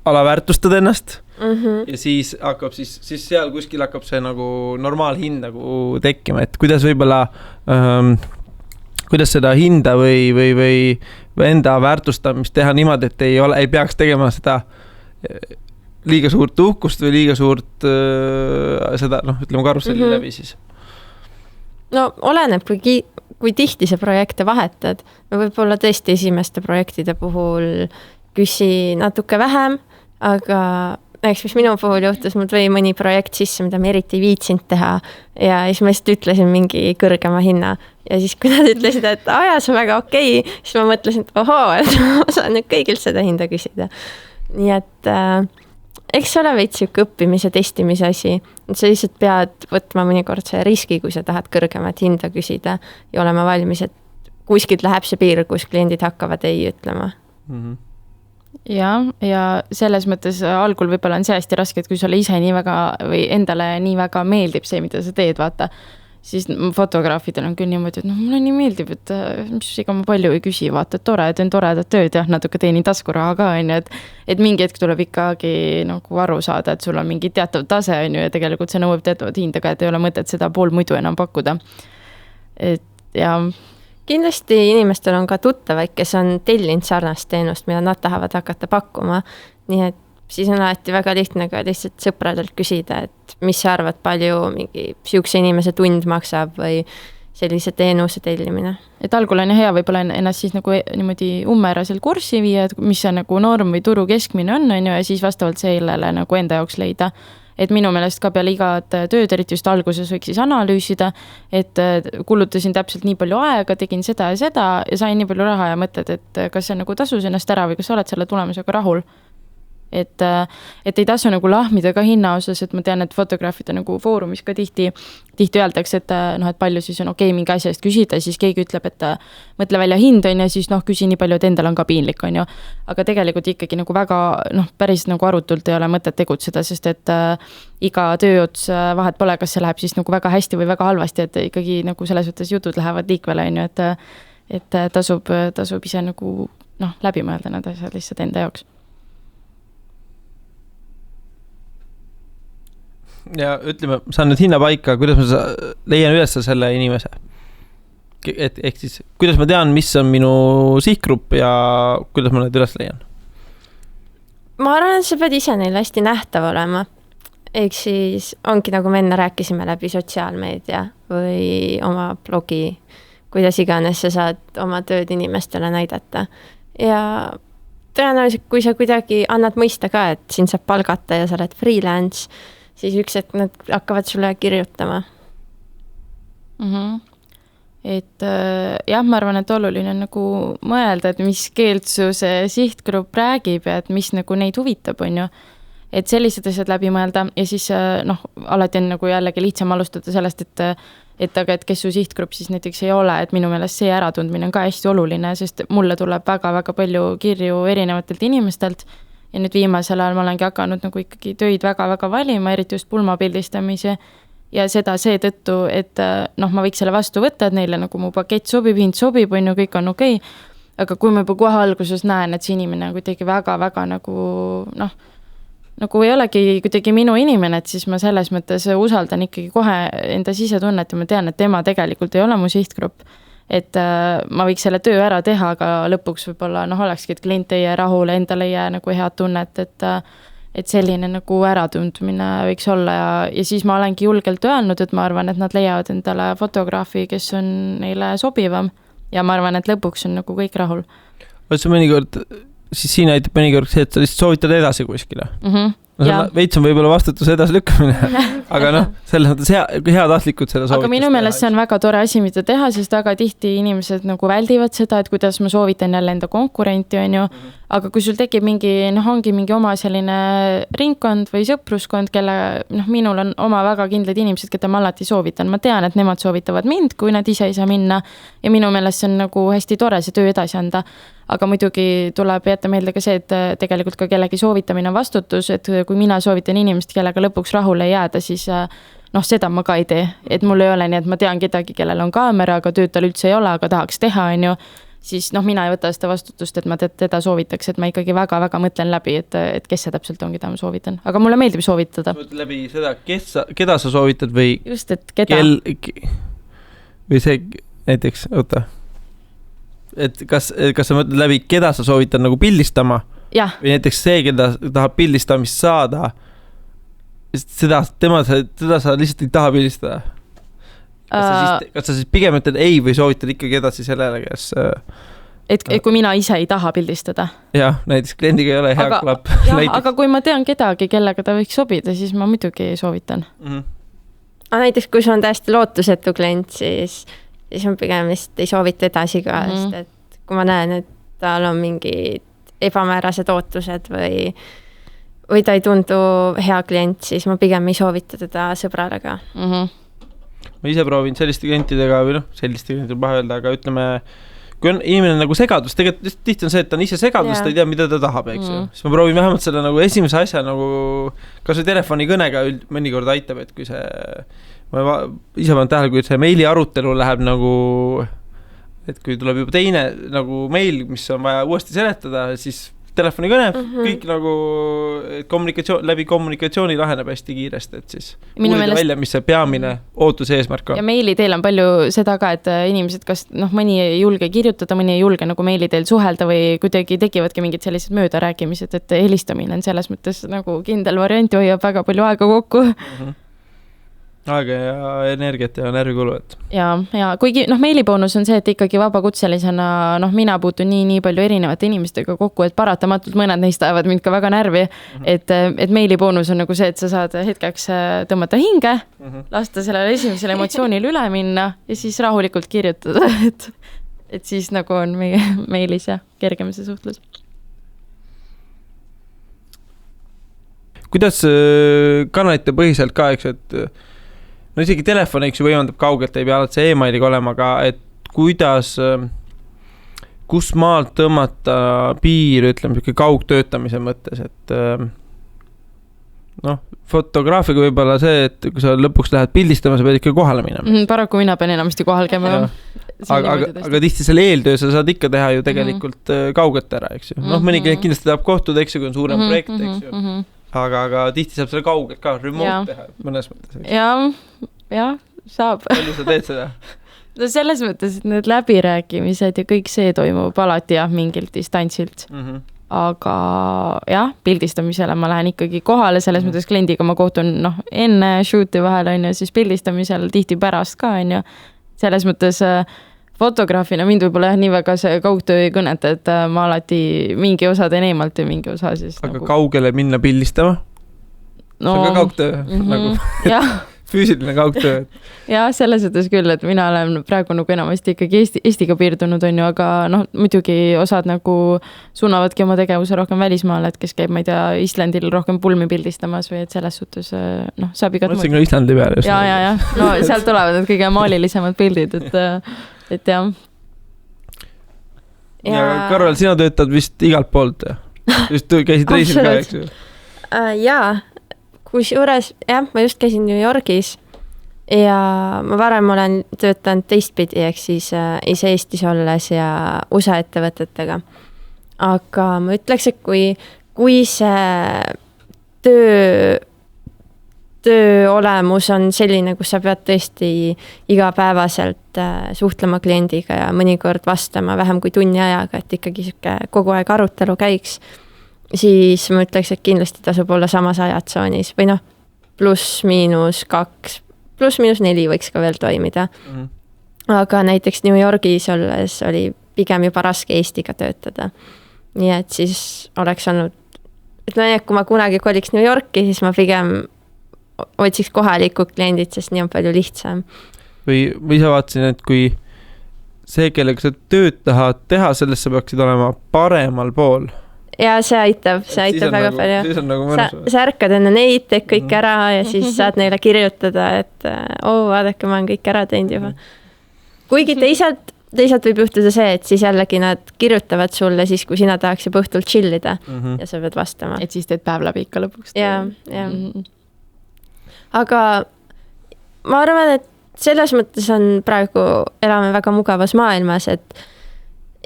alaväärtustad ennast ja siis hakkab siis seal kuskil hakkab see nagu normaalhind nagu tekkima, et kuidas võib-olla kuidas seda hinda või enda väärtustamist teha niimoodi, et ei peaks tegema seda liiga suurt uhkust või liiga suurt seda, ütleme karusselli läbi siis. No oleneb, kui tihti see projekte vahetad. Võib-olla tõesti esimeste projektide puhul küsi natuke vähem, aga eks mis minu puhul juhtus, mul tõi mõni projekt sisse, mida ma eriti ei viitsinud teha ja siis ma lihtsalt ütlesin mingi kõrgema hinna ja siis kui nad ütlesid, et see on väga okei, siis ma mõtlesin, et et ma saan nüüd kõigilt seda hinda küsida. Nii et eks ole veits siuke õppimise, testimise asi, et sa lihtsalt pead võtma mõnikord see riski, kui sa tahad kõrgemat hinda küsida ja olema valmis, et kuskilt läheb see piir, kus kliendid hakkavad ei ütlema. Ja selles mõttes algul võib-olla on see hästi raske, et kui sulle ise nii väga või endale nii väga meeldib see, mida sa teed, vaata, siis fotograafidel on küll niimoodi, et mulle nii meeldib, et mis ega ma palju ei küsi, vaata, et tore, teen toredat tööd ja natuke teenin taskuraha ka, on ju, et mingi hetk tuleb ikkagi nagu aru saada, et sul on mingi teatav tase, on ju, ja tegelikult see nõuab teatavat hinda ka, et ei ole mõtet seda pool muidu enam pakkuda. Et ja kindlasti inimestel on ka tuttavaid, kes on tellinud sarnast teenust, mida nad tahavad hakata pakkuma. Nii et siis on alati väga lihtne ka lihtsalt sõpradelt küsida, et mis sa arvad, palju mingi siukse inimese tund maksab või sellise teenuse tellimine. Et algul on hea võib-olla ennast siis nagu niimoodi ummääraselt kurssi viia, et mis see nagu norm või turu keskmine on ju, ja siis vastavalt sellele nagu enda jaoks leida. Et minu meelest ka peale igat tööd, eriti just alguses võiks siis analüüsida, et kulutasin täpselt nii palju aega, tegin seda ja sain nii palju raha ja mõtled, et kas see nagu tasus ennast ära või kas sa oled selle tulemusega rahul. Et ei tasu nagu lahmida ka hinna osas, et ma tean, et fotograafide nagu foorumis ka tihti öeldakse, et palju siis on okei mingi asja eest küsida, siis keegi ütleb, et mõtle välja hind on ja siis küsi nii palju, et endal on ka piinlik, on ju. Aga tegelikult ikkagi nagu väga päris nagu arutult ei ole mõtet tegutseda, sest et iga tööots vahet pole, kas see läheb siis nagu väga hästi või väga halvasti, et ikkagi nagu selles võttes jutud lähevad liikvele, on ju, et tasub ise nagu läbi mõelda need asjad lihtsalt enda jaoks. Ja ütleme, saan nüüd hinna paika, kuidas ma leian üles selle inimese. Ehk siis, kuidas ma tean, mis on minu sihtgrupp ja kuidas ma need üles leian? Ma arvan, et sa pead ise neil hästi nähtav olema. Ehk siis ongi, nagu me enne rääkisime läbi sotsiaalmeedia või oma blogi kuidas iganes sa saad oma tööd inimestele näidata. Ja tõenäoliselt, kui sa kuidagi annad mõista ka, et sind saab palgata ja sa oled freelance, siis üks hetk nad hakkavad sulle kirjutama. Et jah, ma arvan, et oluline on nagu mõelda, et mis keelt su see sihtgrupp räägib ja et mis nagu neid huvitab, on ju. Et sellised asjad läbi mõelda ja siis alati on nagu jällegi lihtsam alustada sellest, et kes su sihtgrupp siis näiteks ei ole, et minu meelest see äratundmine on ka hästi oluline, sest mulle tuleb väga-väga palju kirju erinevatelt inimestelt ja nüüd viimasel ajal ma olengi hakanud nagu ikkagi töid väga-väga valima, eriti just pulmapildistamise ja seda seetõttu, et ma võiks selle vastu võtta, et neile nagu mu pakett sobib, hind sobib, on ju, kõik on okei. Aga kui ma juba kohe alguses näen, et see inimene kuidagi väga-väga nagu ei olegi kuidagi minu inimene, et siis ma selles mõttes usaldan ikkagi kohe enda sisetunnet ja ma tean, et tema tegelikult ei ole mu sihtgrupp. Et ma võiks selle töö ära teha, aga lõpuks võib-olla olekski, et klient ei jää rahule, endale ei jää nagu head tunnet, et selline nagu äratundmine võiks olla ja siis ma olengi julgelt öelnud, et ma arvan, et nad leiavad endale fotograafi, kes on neile sobivam ja ma arvan, et lõpuks on nagu kõik rahul. Võtsa mõnikord, siis siin aitab mõnikord see, et sa lihtsalt soovitad edasi kuskile. Veits on võib-olla vastutuse edasi lükkamine, aga selles mõttes heatahtlikult seda soovitust. Aga minu meelest see on väga tore asi, mida teha, sest väga tihti inimesed nagu väldivad seda, et kuidas ma soovitan jälle enda konkurenti, on ju. Aga kui sul tekib ongi mingi oma selline ringkond või sõpruskond, kelle minul on oma väga kindlad inimesed, keda ma alati soovitan. Ma tean, et nemad soovitavad mind, kui nad ise ei saa minna ja minu meelest see on nagu hästi tore see töö edasi anda. Aga muidugi tuleb jätta meelde ka see, et tegelikult ka kellegi soovitamine on vastutus, et kui mina soovitan inimest, kellega lõpuks rahule ei jääda, siis seda ma ka ei tee. Et mul ei ole nii, et ma tean kedagi, kellel on kaamera, aga tööd tal üldse ei ole, aga tahaks teha, on ju. Siis mina ei võta seda vastutust, et ma teda soovitaks, et ma ikkagi väga-väga mõtlen läbi, et kes see täpselt on, keda ma soovitan. Aga mulle meeldib soovitada. Läbi seda, keda sa soovitad või just, et keda? Või see näiteks, oota. Et kas sa mõtled läbi, keda sa soovitad nagu pildistama? Ja. Või näiteks see, keda tahab pildistamist saada, teda sa lihtsalt ei taha pildistada? Kas sa siis pigem ütled ei või soovitad ikkagi edasi sellele, kes... Et kui mina ise ei taha pildistada? Jah, näiteks kliendiga ei ole hea klapp. Aga kui ma tean kedagi, kellega ta võiks sobida, siis ma muidugi soovitan. Näiteks kui sul on täiesti lootusetu klient, siis on pigem vist ei soovita edasi ka, sest et kui ma näen, et tal on mingid ebamäärased ootused või ta ei tundu hea klient, siis ma pigem ei soovita teda sõbrale ka. Ma ise proovin selliste klientidega või selliste klientidega paha öelda, aga ütleme, kui on inimene nagu segadus, tegelikult tihti on see, et ta on ise segadus, ta ei tea, mida ta tahab, eks ju. Siis ma proovin vähemalt selle nagu esimese asja nagu, kas see telefonikõnega mõnikord aitab, et kui see ma ise panen tähele, kui see meili arutelu läheb nagu, et kui tuleb juba teine nagu meil, mis on vaja uuesti seletada, siis telefonikõne, kõik nagu läbi kommunikatsiooni laheneb hästi kiiresti, et siis uurida välja, mis see peamine ootus eesmärk on. Ja meili teel on palju seda ka, et inimesed kas mõni ei julge kirjutada, mõni ei julge nagu meili teel suhelda või kuidagi tekivadki mingid sellised möödarääkimised, et helistamine on selles mõttes nagu kindel variant, hoiab väga palju aega kokku. Aega ja energiat ja närvikulu. Ja kuigi meiliboonus on see, et ikkagi vabakutselisena mina puutun nii palju erinevate inimestega kokku, et paratamatult mõned neist ajavad mind ka väga närvi, et meiliboonus on nagu see, et sa saad hetkeks tõmmata hinge, lasta sellele esimesele emotsioonile üle minna ja siis rahulikult kirjutada, et siis nagu on meie meilis ja kergem see suhtlus. Kuidas kanalite põhiselt ka, eks, et isegi telefon, eks ju, võimandab kaugelt, ei pea alati see e-mailiga olema, aga et kuidas, kus maalt tõmmata piir, ütleme, kaugtöötamise mõttes, et fotograafiga võib-olla see, et kui sa lõpuks lähed pildistama, sa pead ikka kohale minema. Paraku mina pean enamasti kohal käima. Aga tihti selle eeltöö sa saad ikka teha ju tegelikult kaugelt ära, eks ju. Mõni kindlasti tahab kohtuda, eks ju, kui on suurem projekt, eks ju. Aga tihti saab selle kaugelt ka remote teha mõnes mõttes. Ja, saab. Palju sa teed seda? No selles mõttes, et need läbirääkimised ja kõik see toimub alati mingilt distantsilt. Aga jah, pildistamisele ma lähen ikkagi kohale, selles mõttes kliendiga ma kohtun enne shooti vahel, on ju, siis pildistamisel tihti pärast ka, on ju. Selles mõttes fotograafina mind võib-olla jah, nii väga see kaugtöö ei kõneta, et ma alati mingi osa teen eemalt ja mingi osa siis aga kaugele minna pildistama? See on ka kaugtöö nagu jah. füüsiline kaugtöö. Jah, selles mõttes küll, et mina olen praegu nagu enamasti ikkagi Eestiga piirdunud on ju, aga noh, muidugi osad nagu suunavadki oma tegevuse rohkem välismaale, et kes käib, ma ei tea, Islandil rohkem pulmi pildistamas või et selles suhtes noh, saab igat mõtlesin ka Islandi peale. Ja. No sealt tulevad need kõige maalilisemad pildid, et jah. Ja Karol, sina töötad vist igalt poolt, just käisid reisil ka, eks ju? Jaa. Kusjuures, jah, ma just käisin New Yorgis ja ma varem olen töötanud teistpidi, ehk siis ise Eestis olles ja USA ettevõtetega. Aga ma ütleks, et kui see töö olemus on selline, kus sa pead tõesti igapäevaselt suhtlema kliendiga ja mõnikord vastama vähem kui tunni ajaga, et ikkagi kogu aeg arutelu käiks, siis ma ütleks, et kindlasti tasub olla samas ajatsoonis või noh, +-2, +-4 võiks ka veel toimida. Aga näiteks New Yorgis olles oli pigem juba raske Eestiga töötada. Nii et siis oleks olnud, ütleme, et kui ma kunagi koliks New Yorki, siis ma pigem otsiks kohalikud kliendid, sest nii on palju lihtsam. Või sa vaatasin, et kui see, kellega sa tööd tahad teha, sellest sa peaksid olema paremal pool. Ja see aitab väga palju. Siis on nagu mõnus. Sa ärkad enne neid, teed kõik ära ja siis saad neile kirjutada, et vaadake, ma olen kõik ära teinud juba. Kuigi teisalt võib juhtuda see, et siis jällegi nad kirjutavad sulle siis, kui sina tahaks juba õhtult chillida ja sa pead vastama. Et siis teed päev läbi ikka lõpuks. Ja. Aga ma arvan, et selles mõttes on praegu elame väga mugavas maailmas, et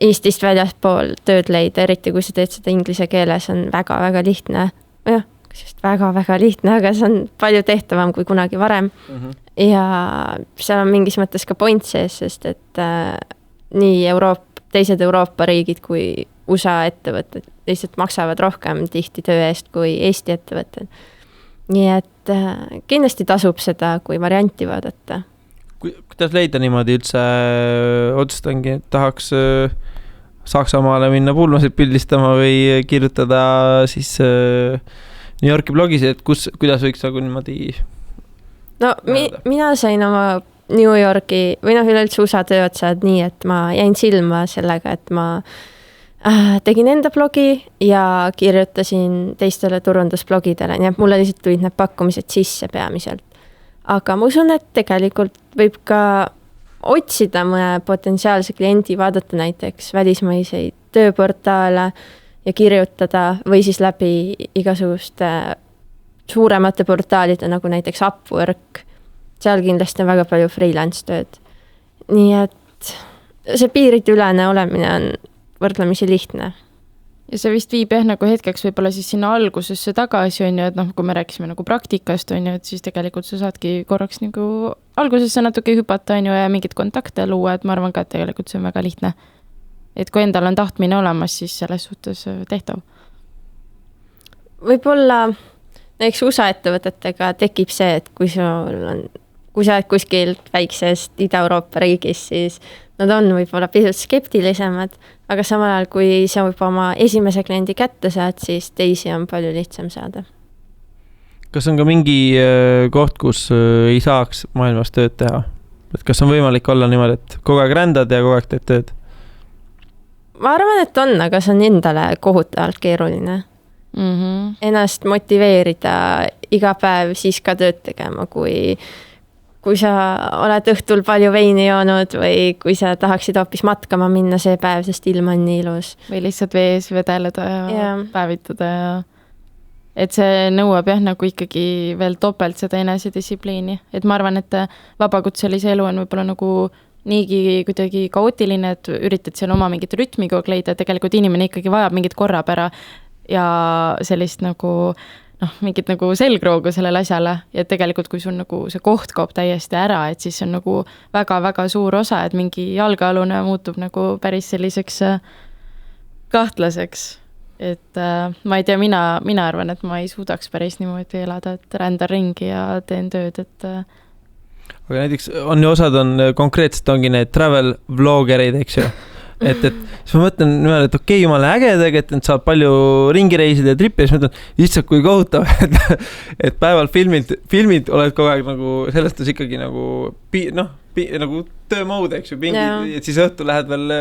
Eestist väljaspool tööd leida, eriti kui sa teed seda inglise keeles, on väga-väga lihtne. Jah, väga-väga lihtne, aga see on palju tehtavam kui kunagi varem. Ja seal on mingis mõttes ka point sees, sest et nii teised Euroopa riigid kui USA ettevõtted lihtsalt maksavad rohkem tihti töö eest kui Eesti ettevõtted. Nii et kindlasti tasub seda, kui varianti vaadata. Kuidas leida niimoodi üldse otsustangi, et tahaks Saksamaale minna pulmasid pildistama või kirjutada siis New Yorki blogis, et kuidas võiks nagu niimoodi? No mina sain oma New Yorki või üleüldse USA tööotsad nii, et ma jäin silma sellega, et ma tegin enda blogi ja kirjutasin teistele turundusblogidele, nii et mulle lihtsalt tulid need pakkumised sisse peamiselt. Aga ma usun, et tegelikult võib ka otsida mõne potentsiaalse kliendi, vaadata näiteks välismaiseid tööportaale ja kirjutada või siis läbi igasuguste suuremate portaalide, nagu näiteks Upwork. Seal kindlasti on väga palju freelance tööd. Nii et see piiridülene olemine on võrdlemisi lihtne. Ja see vist viib nagu hetkeks võib-olla siis sinna algusesse tagasi on ju, et kui me rääkisime nagu praktikast on ju, et siis tegelikult sa saadki korraks nagu algusesse natuke hüpata on ju ja mingid kontakte luua, et ma arvan ka, et tegelikult see on väga lihtne. Et kui endal on tahtmine olemas, siis selles suhtes tehtav. Võib-olla näiteks USA ettevõtetega tekib see, et kui sa oled kuskil väiksest Ida-Euroopa riigis, siis nad on võib-olla pisut skeptilisemad, aga samal ajal, kui sa juba oma esimese kliendi kätte saad, siis teisi on palju lihtsam saada. Kas on ka mingi koht, kus ei saaks maailmas tööd teha? Et kas on võimalik olla niimoodi, et kogu aeg rändad ja kogu aeg teed tööd? Ma arvan, et on, aga see on endale kohutavalt keeruline. Ennast motiveerida iga päev siis ka tööd tegema, kui sa oled õhtul palju veini joonud või kui sa tahaksid hoopis matkama minna see päev, sest ilm on nii ilus. Või lihtsalt vees vedeleda ja päevitada ja et see nõuab nagu ikkagi veel topelt seda enesedistsipliini. Et ma arvan, et vabakutselise elu on võib-olla nagu niigi kuidagi kaootiline, et üritad seal oma mingit rütmi kogu leida, tegelikult inimene ikkagi vajab mingit korrapära ja sellist nagu mingit nagu selgroogu sellele asjale ja tegelikult kui sul nagu see koht kaob täiesti ära, et siis see on nagu väga-väga suur osa, et mingi jalgealune muutub nagu päris selliseks kahtlaseks. Et ma ei tea, mina arvan, et ma ei suudaks päris niimoodi elada, et rändan ringi ja teen tööd, et aga näiteks on ju osad on konkreetselt ongi need travel vloggerid, eks ju. Et siis ma mõtlen niimoodi, et okei, jumala äge tegelikult, et saab palju ringi reisida ja trippi ja siis mõtlen, lihtsalt kui kohutav, et päeval filmid oled kogu aeg nagu, sellest on ikkagi nagu, nagu töömood, eks ju, et siis õhtul lähed veel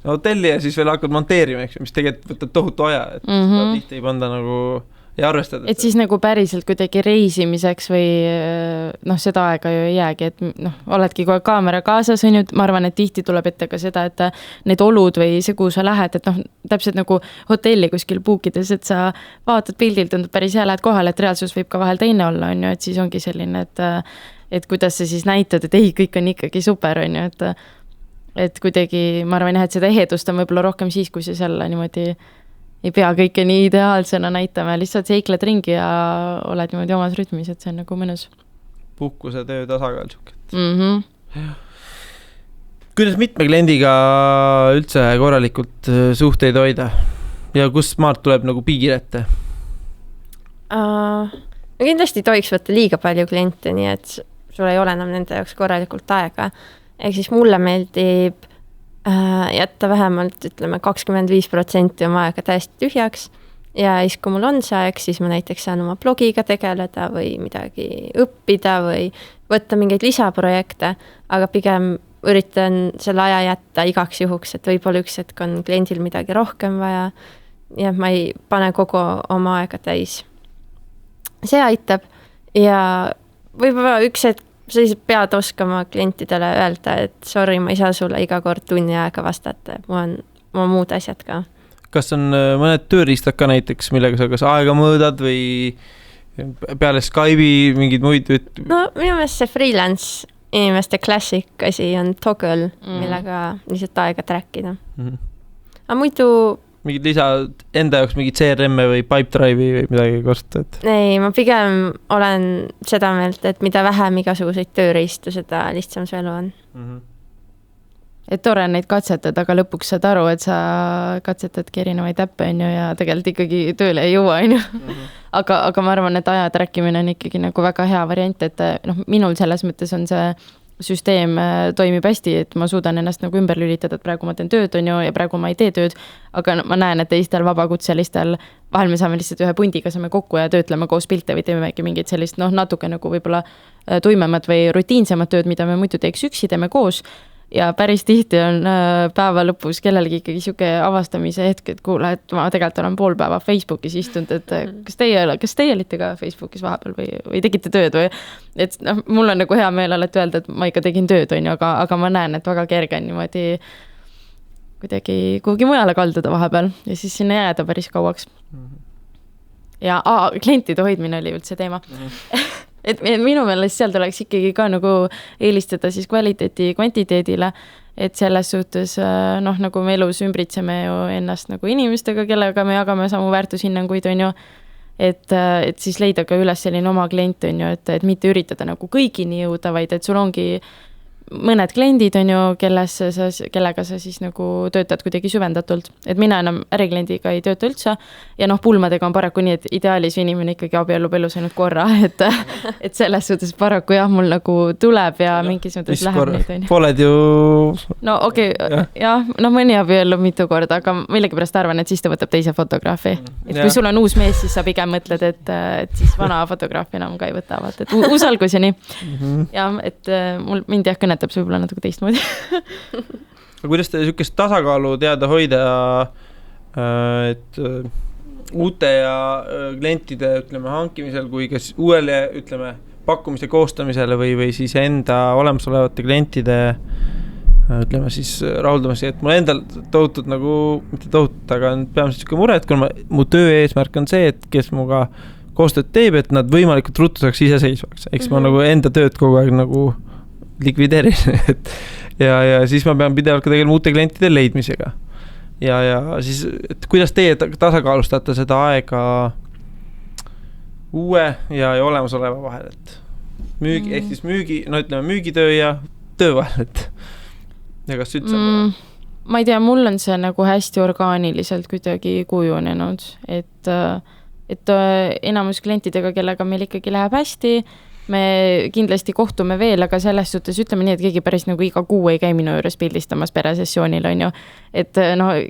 hotelli ja siis veel hakkad monteerima, eks ju, mis tegelikult võtab tohutu aja, et seda tihti ei panda nagu ja arvestada. Et siis nagu päriselt kuidagi reisimiseks või seda aega ju ei jäägi, et oledki kogu kaamera kaasas, on ju, ma arvan, et tihti tuleb ette ka seda, et need olud või see, kuhu sa lähed, et täpselt nagu hotelli kuskil puukides, et sa vaatad pildilt, tundub päris hea, lähed kohale, et reaalsus võib ka vahel teine olla, on ju, et siis ongi selline, et kuidas sa siis näitad, et ei, kõik on ikkagi super, on ju, et kuidagi, ma arvan, et seda ehedust on võib-olla rohkem siis, kui sa selle niimoodi ei pea kõike nii ideaalsena näitama, lihtsalt seikled ringi ja oled niimoodi omas rütmis, et see on nagu mõnus. Puhkuse töö tasakaal Kuidas mitme kliendiga üldse korralikult suhteid hoida ja kust maalt tuleb nagu piir ette? Kindlasti tohiks võtta liiga palju kliente, nii et sul ei ole enam nende jaoks korralikult aega. Ehk siis mulle meeldib jätta vähemalt, ütleme, 25% oma aega täiesti tühjaks ja siis, kui mul on see aeg, siis ma näiteks saan oma blogiga tegeleda või midagi õppida või võtta mingeid lisaprojekte, aga pigem üritan selle aja jätta igaks juhuks, et võib-olla üks hetk on kliendil midagi rohkem vaja ja ma ei pane kogu oma aega täis. See aitab ja võib-olla üks hetk sa siis pead oskama klientidele öelda, et sorry, ma ei saa sulle iga kord tunni aega vastata, mul on muud asjad ka. Kas on mõned tööriistad ka näiteks, millega sa kas aega mõõdad või peale Skype'i mingid muid? No minu meelest see freelance inimeste klassik asi on Toggle, millega lihtsalt aega trackida. Aga muidu mingid lisa enda jaoks mingid CRM või Pipedrive'i või midagi kasutad? Ei, ma pigem olen seda meelt, et mida vähem igasuguseid tööriistu, seda lihtsam see elu on. Et tore neid katsetad, aga lõpuks saad aru, et sa katsetadki erinevaid äppe on ju, ja tegelikult ikkagi tööle ei jõua on ju. Aga ma arvan, et aja trackimine on ikkagi nagu väga hea variant, et minul selles mõttes on see süsteem toimib hästi, et ma suudan ennast nagu ümber lülitada, et praegu ma teen tööd on ju ja praegu ma ei tee tööd, aga ma näen, et teistel vabakutselistel vahel me saame lihtsalt ühe pundiga saame kokku ja töötleme koos pilte või teemegi mingid sellist natuke nagu võib-olla tuimemat või rutiinsemat tööd, mida me muidu teeks üksi, teeme koos ja päris tihti on päeva lõpus kellelgi ikkagi siuke avastamise hetk, et kuule, et ma tegelikult olen pool päeva Facebookis istunud, et kas teie olite ka Facebookis vahepeal või tegite tööd või et mul on nagu hea meel alati öelda, et ma ikka tegin tööd on ju, aga ma näen, et väga kerge on niimoodi kuidagi kuhugi mujale kalduda vahepeal ja siis sinna jääda päris kauaks. Ja klientide hoidmine oli üldse teema. Et minu meelest seal tuleks ikkagi ka nagu eelistada siis kvaliteeti kvantiteedile, et selles suhtes nagu me elus ümbritseme ju ennast nagu inimestega, kellega me jagame samu väärtushinnanguid on ju, et siis leida ka üles selline oma klient on ju, et mitte üritada nagu kõigini jõuda, vaid et sul ongi mõned kliendid on ju, kellega sa siis nagu töötad kuidagi süvendatult, et mina enam ärikliendiga ei tööta üldse ja pulmadega on paraku nii, et ideaalis inimene ikkagi abiellub elus ainult korra, et selles suhtes paraku jah, mul nagu tuleb ja mingis mõttes läheb neid on ju. Poled ju... No okei, jah, mõni abiellub mitu korda, aga millegipärast arvan, et siis ta võtab teise fotograafi. Et kui sul on uus mees, siis sa pigem mõtled, et siis vana fotograafi enam ka ei võta, et uus alguseni. Ja et mind jah kõnetab see võib-olla natuke teistmoodi. Kuidas te niisugust tasakaalu teada hoida, et uute ja klientide hankimisel kui kas uuele pakkumise koostamisele või siis enda olemasolevate klientide siis rahuldamise, et mul endal tohutut nagu, mitte tohutut, aga peamiselt niisugune mure, et kui mu töö eesmärk on see, et kes muga koostööd teeb, et nad võimalikult ruttu saaks iseseisvaks. Eks ma nagu enda tööd kogu aeg nagu likvideerin, ja siis ma pean pidevalt ka tegelema uute klientide leidmisega. Ja siis, et kuidas teie tasakaalustate seda aega uue ja olemasoleva vahel, et müügi, ehk siis müügitöö ja töö vahel, et ja kas üldse ma ei tea, mul on see nagu hästi orgaaniliselt kuidagi kujunenud, et enamus klientidega, kellega meil ikkagi läheb hästi, me kindlasti kohtume veel, aga selles suhtes ütleme nii, et keegi päris nagu iga kuu ei käi minu juures pildistamas peresessioonil, on ju. Et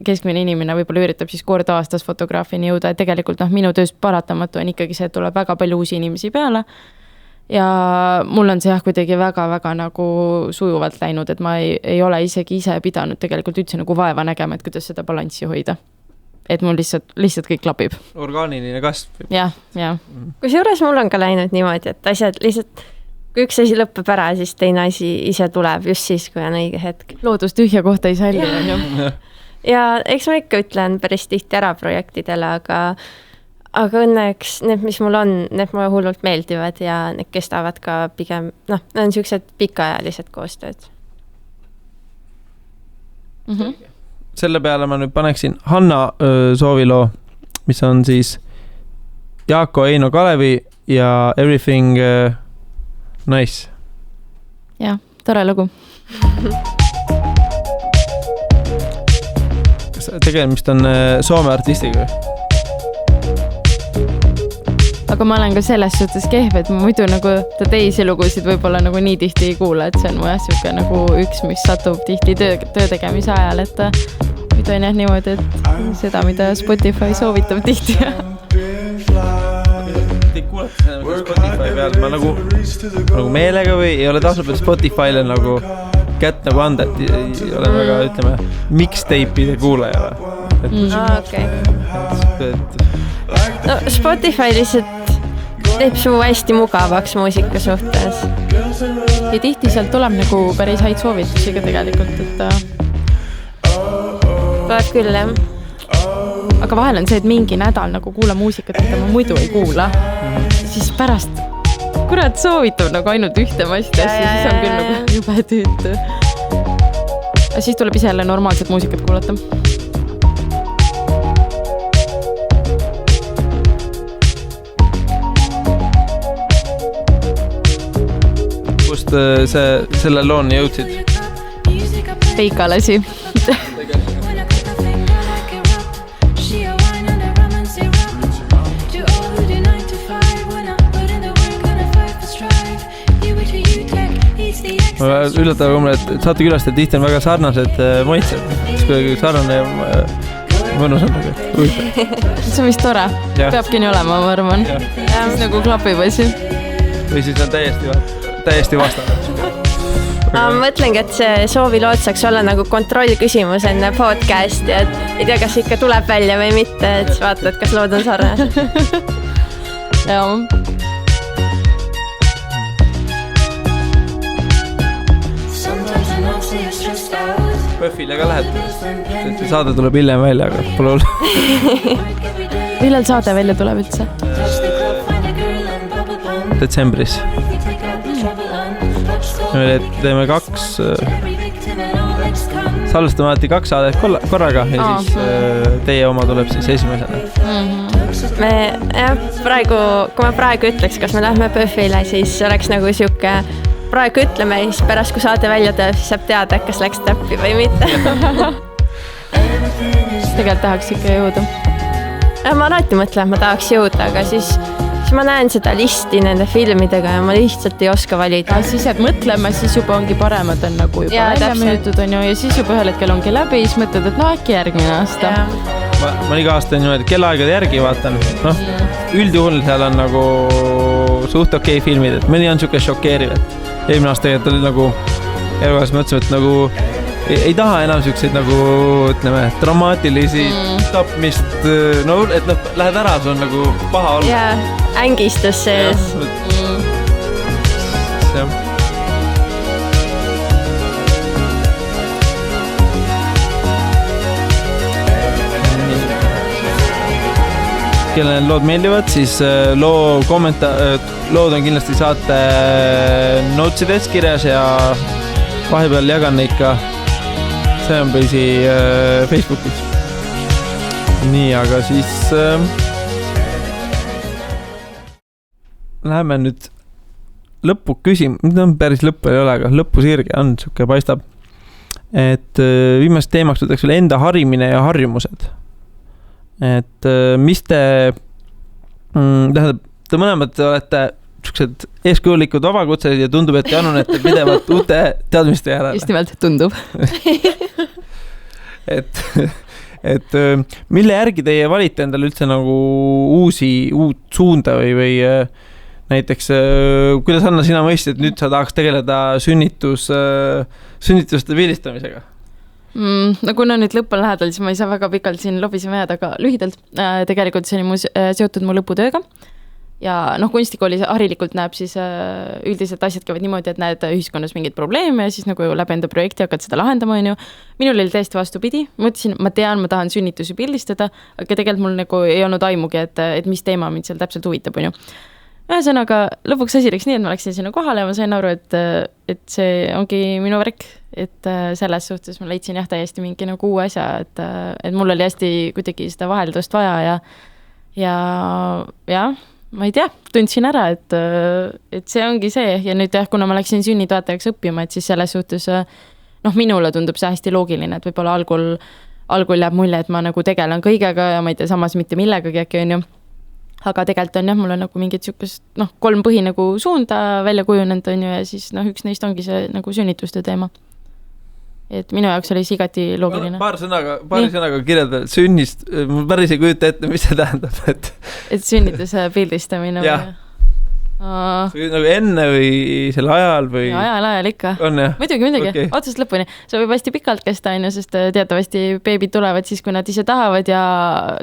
keskmine inimene võib-olla üritab siis kord aastas fotograafini jõuda, et tegelikult minu töös paratamatu on ikkagi see, et tuleb väga palju uusi inimesi peale. Ja mul on see kuidagi väga-väga nagu sujuvalt läinud, et ma ei ole isegi ise pidanud tegelikult üldse nagu vaeva nägema, et kuidas seda balanssi hoida. Et mul lihtsalt kõik klapib. Orgaaniline kasv. Ja. Kusjuures mul on ka läinud niimoodi, et asjad lihtsalt, kui üks asi lõppeb ära, siis teine asi ise tuleb just siis, kui on õige hetk. Loodus tühja kohta ei salli, on ju. Ja eks ma ikka ütlen päris tihti ära projektidele, aga õnneks need, mis mul on, need mulle hullult meeldivad ja need kestavad ka pigem, need on sellised pikaajalised koostööd. Selle peale ma nüüd paneksin Hanna sooviloo, mis on siis Jaako Eino Kalevi ja Everything Nice. Ja, tore lugu. Kas tegemist on Soome artistiga? Aga ma olen ka selles suhtes kehv, et ma muidu nagu ta teisi lugusid võib-olla nagu nii tihti ei kuula, et see on mu siuke nagu üks, mis satub tihti töö tegemise ajal, et muidu on jah niimoodi, et seda, mida Spotify soovitab tihti. Te kuulete seda Spotify peal, ma nagu meelega või ei ole tahtnud Spotify'le nagu kätt nagu anda, et ei ole väga, ütleme, mixtape'ide kuulaja. Okay. No Spotify lihtsalt teeb su hästi mugavaks muusika suhtes. Ja tihti sealt tuleb nagu päris häid soovitusi ka tegelikult, et tuleb küll, jah. Aga vahel on see, et mingi nädal nagu kuula muusikat, mida ma muidu ei kuula. Siis pärast, kurat soovitab nagu ainult ühte masti asja, siis on küll nagu jube tüütu. Ja siis tuleb ise jälle normaalset muusikat kuulata. Kust selle looni jõudsid? Peikalasi. Üllatav kumle, et saate külastada tihti on väga sarnased maitsed. Siis kuidagi sarnane mõnus on nagu. See on vist tore. Peabki nii olema, ma arvan. Siis nagu klapib asi. Või siis on täiesti vastane. Ma mõtlengi, et see soovilood saaks olla nagu kontrollküsimus enne podcasti, et ei tea, kas ikka tuleb välja või mitte, et siis vaatad, kas lood on sarne. Jaa. Pöfile ka lähed. Saade tuleb hiljem välja, aga pole olnud. Millal saade välja tuleb üldse? Detsembris. Me teeme 2 salvestame alati 2 saadet korraga ja siis teie oma tuleb siis esimesena. Kui ma praegu ütleks, kas me lähme Pöfile, siis oleks nagu siuke praegu ütleme, siis pärast kui saade välja teeb, siis saab teada, kas läks täppi või mitte. Tegelikult tahaks ikka jõuda. Ma alati mõtlen, et ma tahaks jõuda, aga siis ma näen seda listi nende filmidega ja ma lihtsalt ei oska valida. Siis jääd mõtlema, siis juba ongi paremad on nagu juba välja müütud on ju ja siis juba ühel hetkel ongi läbi ja siis mõtled, et äkki järgmine aasta. Ma iga aasta niimoodi kellaaegade järgi vaatan. Üldjuhul seal on nagu suht okei filmid, et mõni on siuke šokeeriv, et eelmine aasta tegelikult oli nagu elukas mõtlesime, et nagu ei taha enam siukseid nagu ütleme dramaatilisi tapmist, et lähed ära, see on nagu paha olla. Jaa, ängistus sees. Kelle lood meeldivad, siis lood on kindlasti saate notsides kirjas ja vahepeal jagan neid ka Säänpäisi Facebookis. Nii, aga siis läheme nüüd lõpu päris lõppu ei ole, aga lõpusirge on, siuke paistab. Et viimast teemaks võtaks veel enda harimine ja harjumused. Et mis te mõlemad olete siuksed eeskujulikud vabakutselised ja tundub, et janunete pidevalt uute teadmiste järele. Just nimelt, tundub. et mille järgi teie valite endale üldse nagu uut suunda või näiteks, kuidas Anna sina mõistsid, et nüüd sa tahaks tegeleda sünnituste pildistamisega? No kuna nüüd lõpp on lähedal, siis ma ei saa väga pikalt siin lobisema jääda, aga lühidalt tegelikult see oli seotud mu lõputööga. Ja kunstikoolis harilikult näeb siis üldiselt asjad käivad niimoodi, et näed ühiskonnas mingid probleeme ja siis nagu läbi enda projekti hakkad seda lahendama, on ju. Minul oli täiesti vastupidi, mõtlesin, ma tean, ma tahan sünnitusi pildistada, aga tegelikult mul nagu ei olnud aimugi, et mis teema mind seal täpselt huvitab, on ju. Ühesõnaga, lõpuks asi läks nii, et ma läksin sinna kohale ja ma sain aru, et see ongi minu värk, et selles suhtes ma leidsin täiesti mingi nagu uue asja, et mul oli hästi kuidagi seda vaheldust vaja ja ma ei tea, tundsin ära, et see ongi see ja nüüd kuna ma läksin sünnitoetajaks õppima, et siis selles suhtes minule tundub see hästi loogiline, et võib-olla algul jääb mulje, et ma nagu tegelen kõigega ja ma ei tea, samas mitte millegagi äkki, on ju. Aga tegelikult on mul on nagu mingid siukest 3 põhi nagu suunda välja kujunenud, on ju, ja siis üks neist ongi see nagu sünnituste teema. Et minu jaoks oli see igati loogiline. Paari sõnaga kirjelda sünnist, ma päris ei kujuta ette, mis see tähendab, et sünnituse pildistamine või? Nagu enne või selle ajal või? Ajal ikka. On jah? Muidugi, okay. Otsast lõpuni. See võib hästi pikalt kesta, sest teatavasti beebid tulevad siis, kui nad ise tahavad ja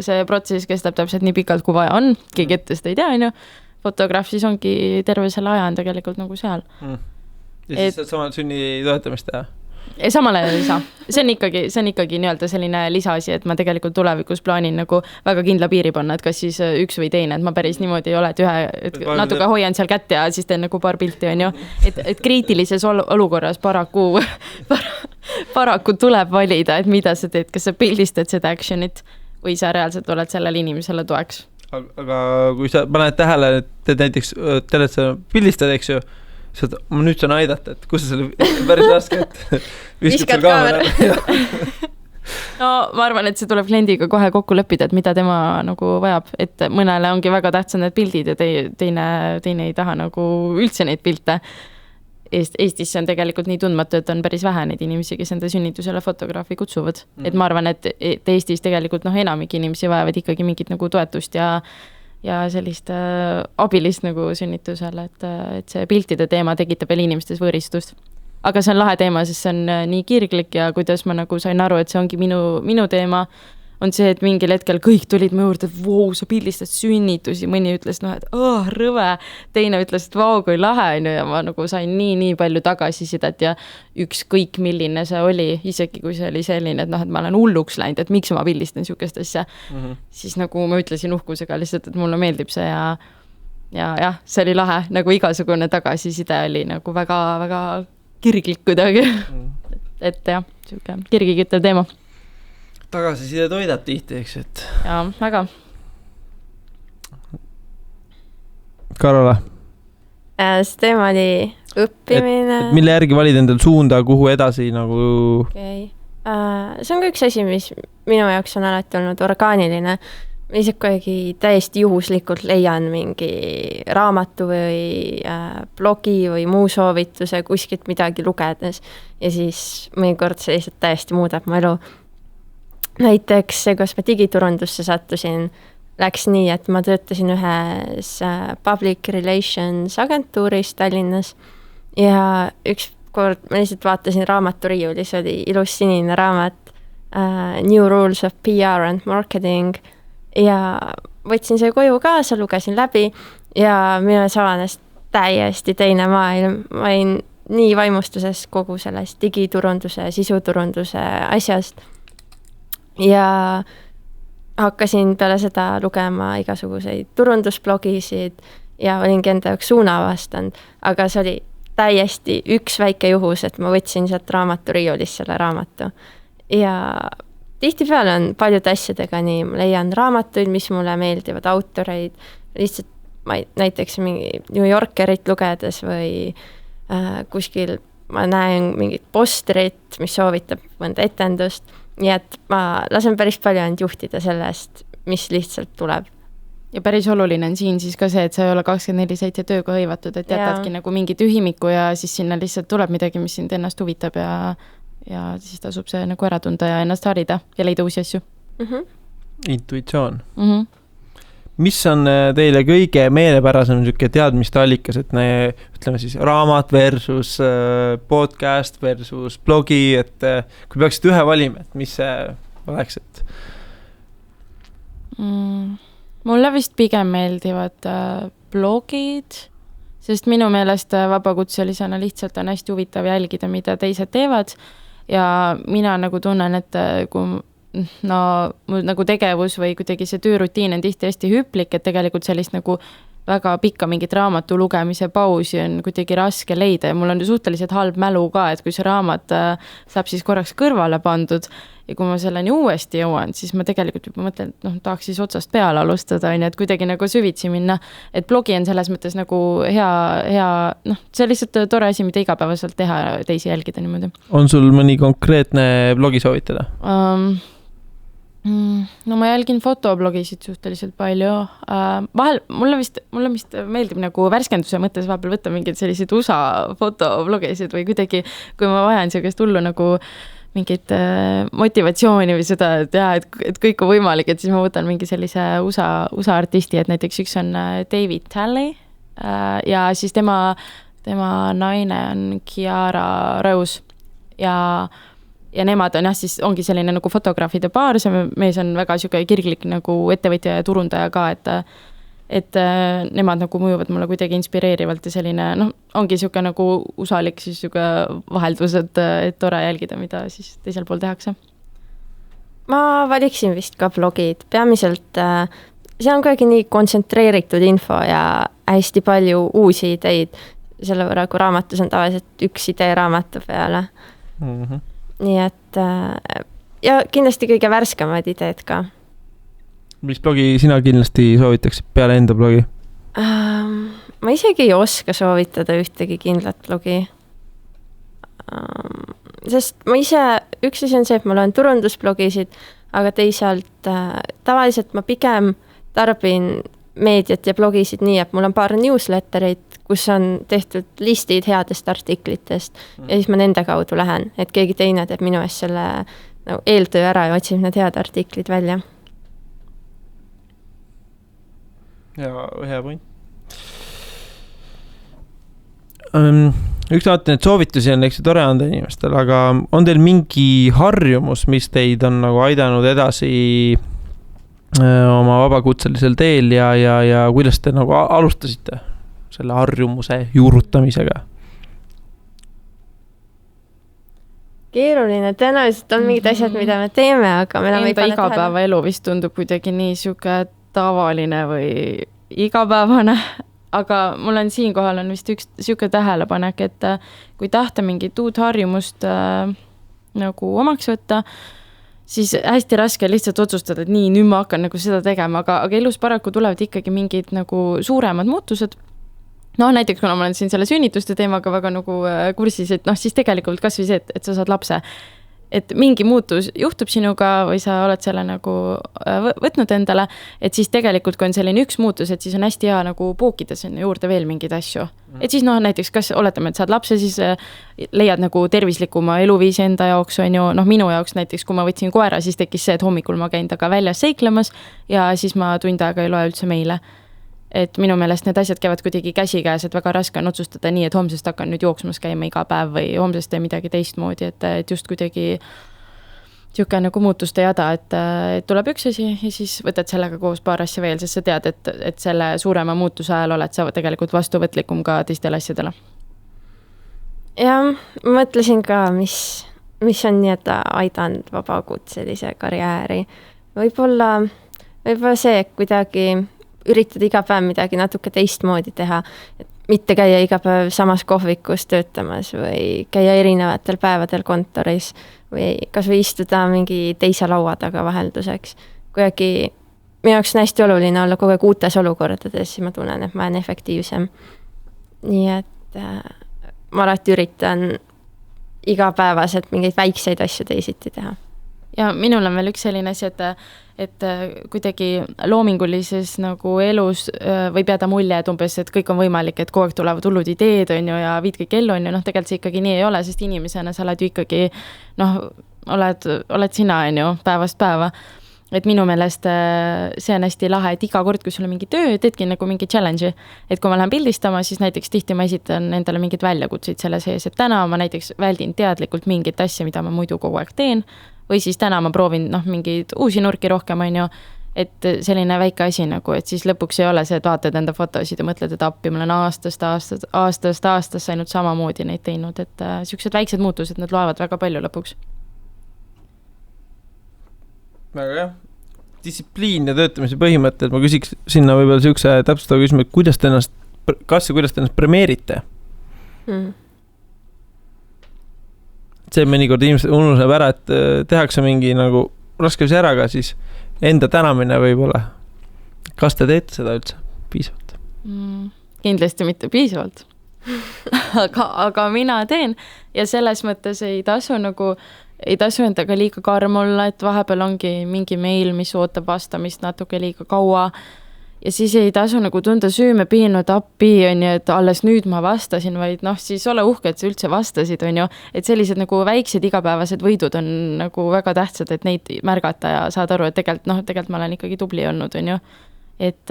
see protsess kestab täpselt nii pikalt, kui vaja on. Keegi ette seda ei tea, on ju. Fotograaf siis ongi terve selle aja on tegelikult nagu seal. Ja siis saad samal sünni toetamist teha? Samal ajal ei saa. See on ikkagi nii-öelda selline lisaasi, et ma tegelikult tulevikus plaanin nagu väga kindla piiri panna, et kas siis üks või teine, et ma päris niimoodi ei ole, et natuke hoian seal kätt ja siis teen nagu paar pilti, on ju. Et kriitilises olukorras paraku tuleb valida, et mida sa teed, kas sa pildistad seda actionit või sa reaalselt oled sellele inimesele toeks. Aga kui sa paned tähele, et näiteks sa pildistad, eks ju, ma nüüd saan aidata, et kus sa selle päris raske, et viskad kaamera. No ma arvan, et see tuleb kliendiga kohe kokku leppida, et mida tema nagu vajab, et mõnele ongi väga tähtsad need pildid ja teine ei taha nagu üldse neid pilte. Eestis on tegelikult nii tundmatu, et on päris vähe neid inimesi, kes enda sünnitusele fotograafi kutsuvad. Et ma arvan, et Eestis tegelikult enamik inimesi vajavad ikkagi mingit nagu toetust ja sellist abilist nagu sünnitusel, et see piltide teema tekitab veel inimestes võõristust. Aga see on lahe teema, sest see on nii kirglik ja kuidas ma nagu sain aru, et see ongi minu teema, on see, et mingil hetkel kõik tulid mu juurde, et vau, sa pildistad sünnitusi, mõni ütles, et rõve, teine ütles, et vau, kui lahe, ja ma nagu sain nii palju tagasisidet ja ükskõik milline see oli, isegi kui see oli selline, et ma olen hulluks läinud, et miks ma pildistan siukest asja, siis nagu ma ütlesin uhkusega lihtsalt, et mulle meeldib see ja see oli lahe, nagu igasugune tagasiside oli nagu väga kirglik kuidagi, et jah, siuke kirgiküttev teema. Tagasiside toidab tihti, eks, et... Jaa, väga. Karola? See teema oli õppimine. Et mille järgi valid endal suunda, kuhu edasi nagu... Okay. See on ka üks asi, mis minu jaoks on alati olnud orgaaniline. Ma ise kuidagi täiesti juhuslikult leian mingi raamatu või blogi või muu soovituse kuskilt midagi lugedes ja siis mõnikord see lihtsalt täiesti muudab mu elu. Näiteks see, kus ma digiturundusse sattusin, läks nii, et ma töötasin ühes public relations agentuuris Tallinnas ja üks kord ma lihtsalt vaatasin raamaturiiulis, oli ilus sinine raamat New Rules of PR and Marketing ja võtsin see koju kaasa, lugesin läbi ja minu avanes täiesti teine maailm. Ma olin nii vaimustuses kogu sellest digiturunduse, sisuturunduse asjast. Ja hakkasin peale seda lugema igasuguseid turundusblogisid ja olingi enda jaoks suuna vastanud, aga see oli täiesti üks väike juhus, et ma võtsin sealt raamaturiiulist selle raamatu. Ja tihtipeale on paljude asjadega nii, ma leian raamatuid, mis mulle meeldivad, autoreid, lihtsalt näiteks mingi New Yorkerit lugedes või kuskil ma näen mingit postrit, mis soovitab mõnda etendust. Nii et ma lasen päris palju end juhtida sellest, mis lihtsalt tuleb. ja päris oluline on siin siis ka see, et sa ei ole 24/7 tööga hõivatud, et jätadki nagu mingi tühimiku ja siis sinna lihtsalt tuleb midagi, mis sind ennast huvitab ja siis tasub see nagu ära tunda ja ennast harida ja leida uusi asju. Intuitsioon. Mis on teile kõige meelepärasem teadmiste allikas, et ütleme siis raamat versus podcast versus blogi, et kui peaksid ühe valima, et mis see oleks, et? Mulle vist pigem meeldivad blogid, sest minu meelest vabakutselisena lihtsalt on hästi huvitav jälgida, mida teised teevad ja mina nagu tunnen, et kui nagu tegevus või kuidagi see töörutiin on tihti hästi hüplik, et tegelikult sellist nagu väga pikka mingit raamatu lugemise pausi on kuidagi raske leida ja mul on suhteliselt halb mälu ka, et kui see raamat saab siis korraks kõrvale pandud ja kui ma selleni uuesti jõuan, siis ma tegelikult juba mõtlen, et tahaks siis otsast peale alustada, et kuidagi nagu süvitsi minna, et blogi on selles mõttes nagu hea, see on lihtsalt tore asi, mida igapäevaselt teha, teisi jälgida niimoodi. On sul mõni konkreetne blogi soovitada? No ma jälgin fotoblogisid suhteliselt palju. Vahel mulle vist meeldib nagu värskenduse mõttes vahepeal võtta mingeid selliseid USA fotoblogisid või kuidagi, kui ma vajan sellist hullu nagu mingit motivatsiooni või seda, et kõik on võimalik, et siis ma võtan mingi sellise USA artisti, et näiteks üks on David Talley ja siis tema naine on Kiara Rose ja nemad on siis ongi selline nagu fotograafide paar, see mees on väga kirglik nagu ettevõtja ja turundaja ka, et nemad nagu mõjuvad mulle kuidagi inspireerivalt ja selline, ongi nagu usalik siis vaheldus, et tore jälgida, mida siis teisel pool tehakse. Ma valiksin vist ka blogid, peamiselt see on kuidagi nii kontsentreeritud info ja hästi palju uusi ideid, selle võrra, kui raamatus on tavaliselt üks idee raamatu peale. Nii et ja kindlasti kõige värskemad ideed ka. Mis blogi sina kindlasti soovitaksid peale enda blogi? Ma isegi ei oska soovitada ühtegi kindlat blogi. Sest ma ise, üks asi on see, et ma loen turundusblogisid, aga teisalt tavaliselt ma pigem tarbin meediat ja blogisid nii, et mul on paar newsletterit, kus on tehtud listid headest artiklitest ja siis ma nende kaudu lähen, et keegi teine teeb minu eest selle eeltöö ära ja otsib need head artiklid välja. Ja hea point. Üks vaatan, et soovitusi on tore anda inimestel, aga on teil mingi harjumus, mis teid on nagu aidanud edasi oma vabakutselisel teel ja kuidas te nagu alustasite selle harjumuse juurutamisega? Keeruline, tõenäoliselt on mingid asjad, mida me teeme, aga me enam ei pane igapäeva elu vist tundub kuidagi nii siuke tavaline või igapäevane, aga mul on siinkohal on vist üks siuke tähelepanek, et kui tahta mingit uut harjumust nagu omaks võtta, siis hästi raske lihtsalt otsustada, et nüüd ma hakkan nagu seda tegema, aga elus paraku tulevad ikkagi mingid nagu suuremad muutused. Näiteks kuna ma olen siin selle sünnituste teemaga väga nagu kursis, et siis tegelikult kas või see, et sa saad lapse. Et mingi muutus juhtub sinuga või sa oled selle nagu võtnud endale, et siis tegelikult kui on selline üks muutus, et siis on hästi hea nagu pookida sinna juurde veel mingeid asju. Et siis näiteks kas oletame, et saad lapse, siis leiad nagu tervislikuma eluviisi enda jaoks on ju, minu jaoks näiteks kui ma võtsin koera, siis tekkis see, et hommikul ma käin taga väljas seiklemas ja siis ma tund aega ei loe üldse meile. Et minu meelest need asjad käivad kuidagi käsikäes, et väga raske on otsustada nii, et homsest hakkan nüüd jooksmas käima iga päev või homsest tee midagi teistmoodi, et just kuidagi siuke nagu muutuste jada, et tuleb üks asi ja siis võtad sellega koos paar asja veel, sest sa tead, et selle suurema muutuse ajal oled sa tegelikult vastuvõtlikum ka teistele asjadele. Ja mõtlesin ka, mis on nii, et aidanud vabakutselise karjääri. Võib-olla see kuidagi üritada iga päev midagi natuke teistmoodi teha, et mitte käia iga päev samas kohvikus töötamas või käia erinevatel päevadel kontoris või kas või istuda mingi teise laua taga vahelduseks. Kuidagi minu jaoks on hästi oluline olla kogu aeg uutes olukordades, siis ma tunnen, et ma olen efektiivsem. Nii et ma alati üritan igapäevaselt mingeid väikseid asju teisiti teha. Ja minul on veel üks selline asi, et kuidagi loomingulises nagu elus võib jääda mulje, et umbes, et kõik on võimalik, et kogu aeg tulevad hullud ideed, on ju, ja viid kõik ellu, on ju, tegelikult see ikkagi nii ei ole, sest inimesena sa oled ju ikkagi, oled sina, on ju, päevast päeva. Et minu meelest see on hästi lahe, et iga kord, kui sul on mingi töö, teedki nagu mingi challenge'i. Et kui ma lähen pildistama, siis näiteks tihti ma esitan endale mingid väljakutseid selle sees, et täna ma näiteks väldin teadlikult mingit asja, mida ma muidu kogu aeg teen, või siis täna ma proovin mingeid uusi nurki rohkem, on ju, et selline väike asi nagu, et siis lõpuks ei ole see, et vaatad enda fotosid ja mõtled, et appi, mul on aastast ainult samamoodi neid teinud, et siuksed väiksed muutused, need loevad väga palju lõpuks. Väga jah. Distsipliin ja töötamise põhimõtted, ma küsiks sinna võib-olla siukse täpsustava küsimus, et kuidas te ennast premeerite? See mõnikord inimesed unustab ära, et tehakse mingi nagu raskemise äraga, siis enda tänamine võib-olla. Kas te teete seda üldse piisavalt? Kindlasti mitte piisavalt. aga mina teen ja selles mõttes ei tasu endaga liiga karm olla, et vahepeal ongi mingi meil, mis ootab vastamist natuke liiga kaua ja siis ei tasu nagu tunda süüme piinud appi, on ju, et alles nüüd ma vastasin, vaid siis ole uhke, et sa üldse vastasid, on ju, et sellised nagu väiksed igapäevased võidud on nagu väga tähtsad, et neid märgata ja saad aru, et tegelikult ma olen ikkagi tubli olnud, on ju. Et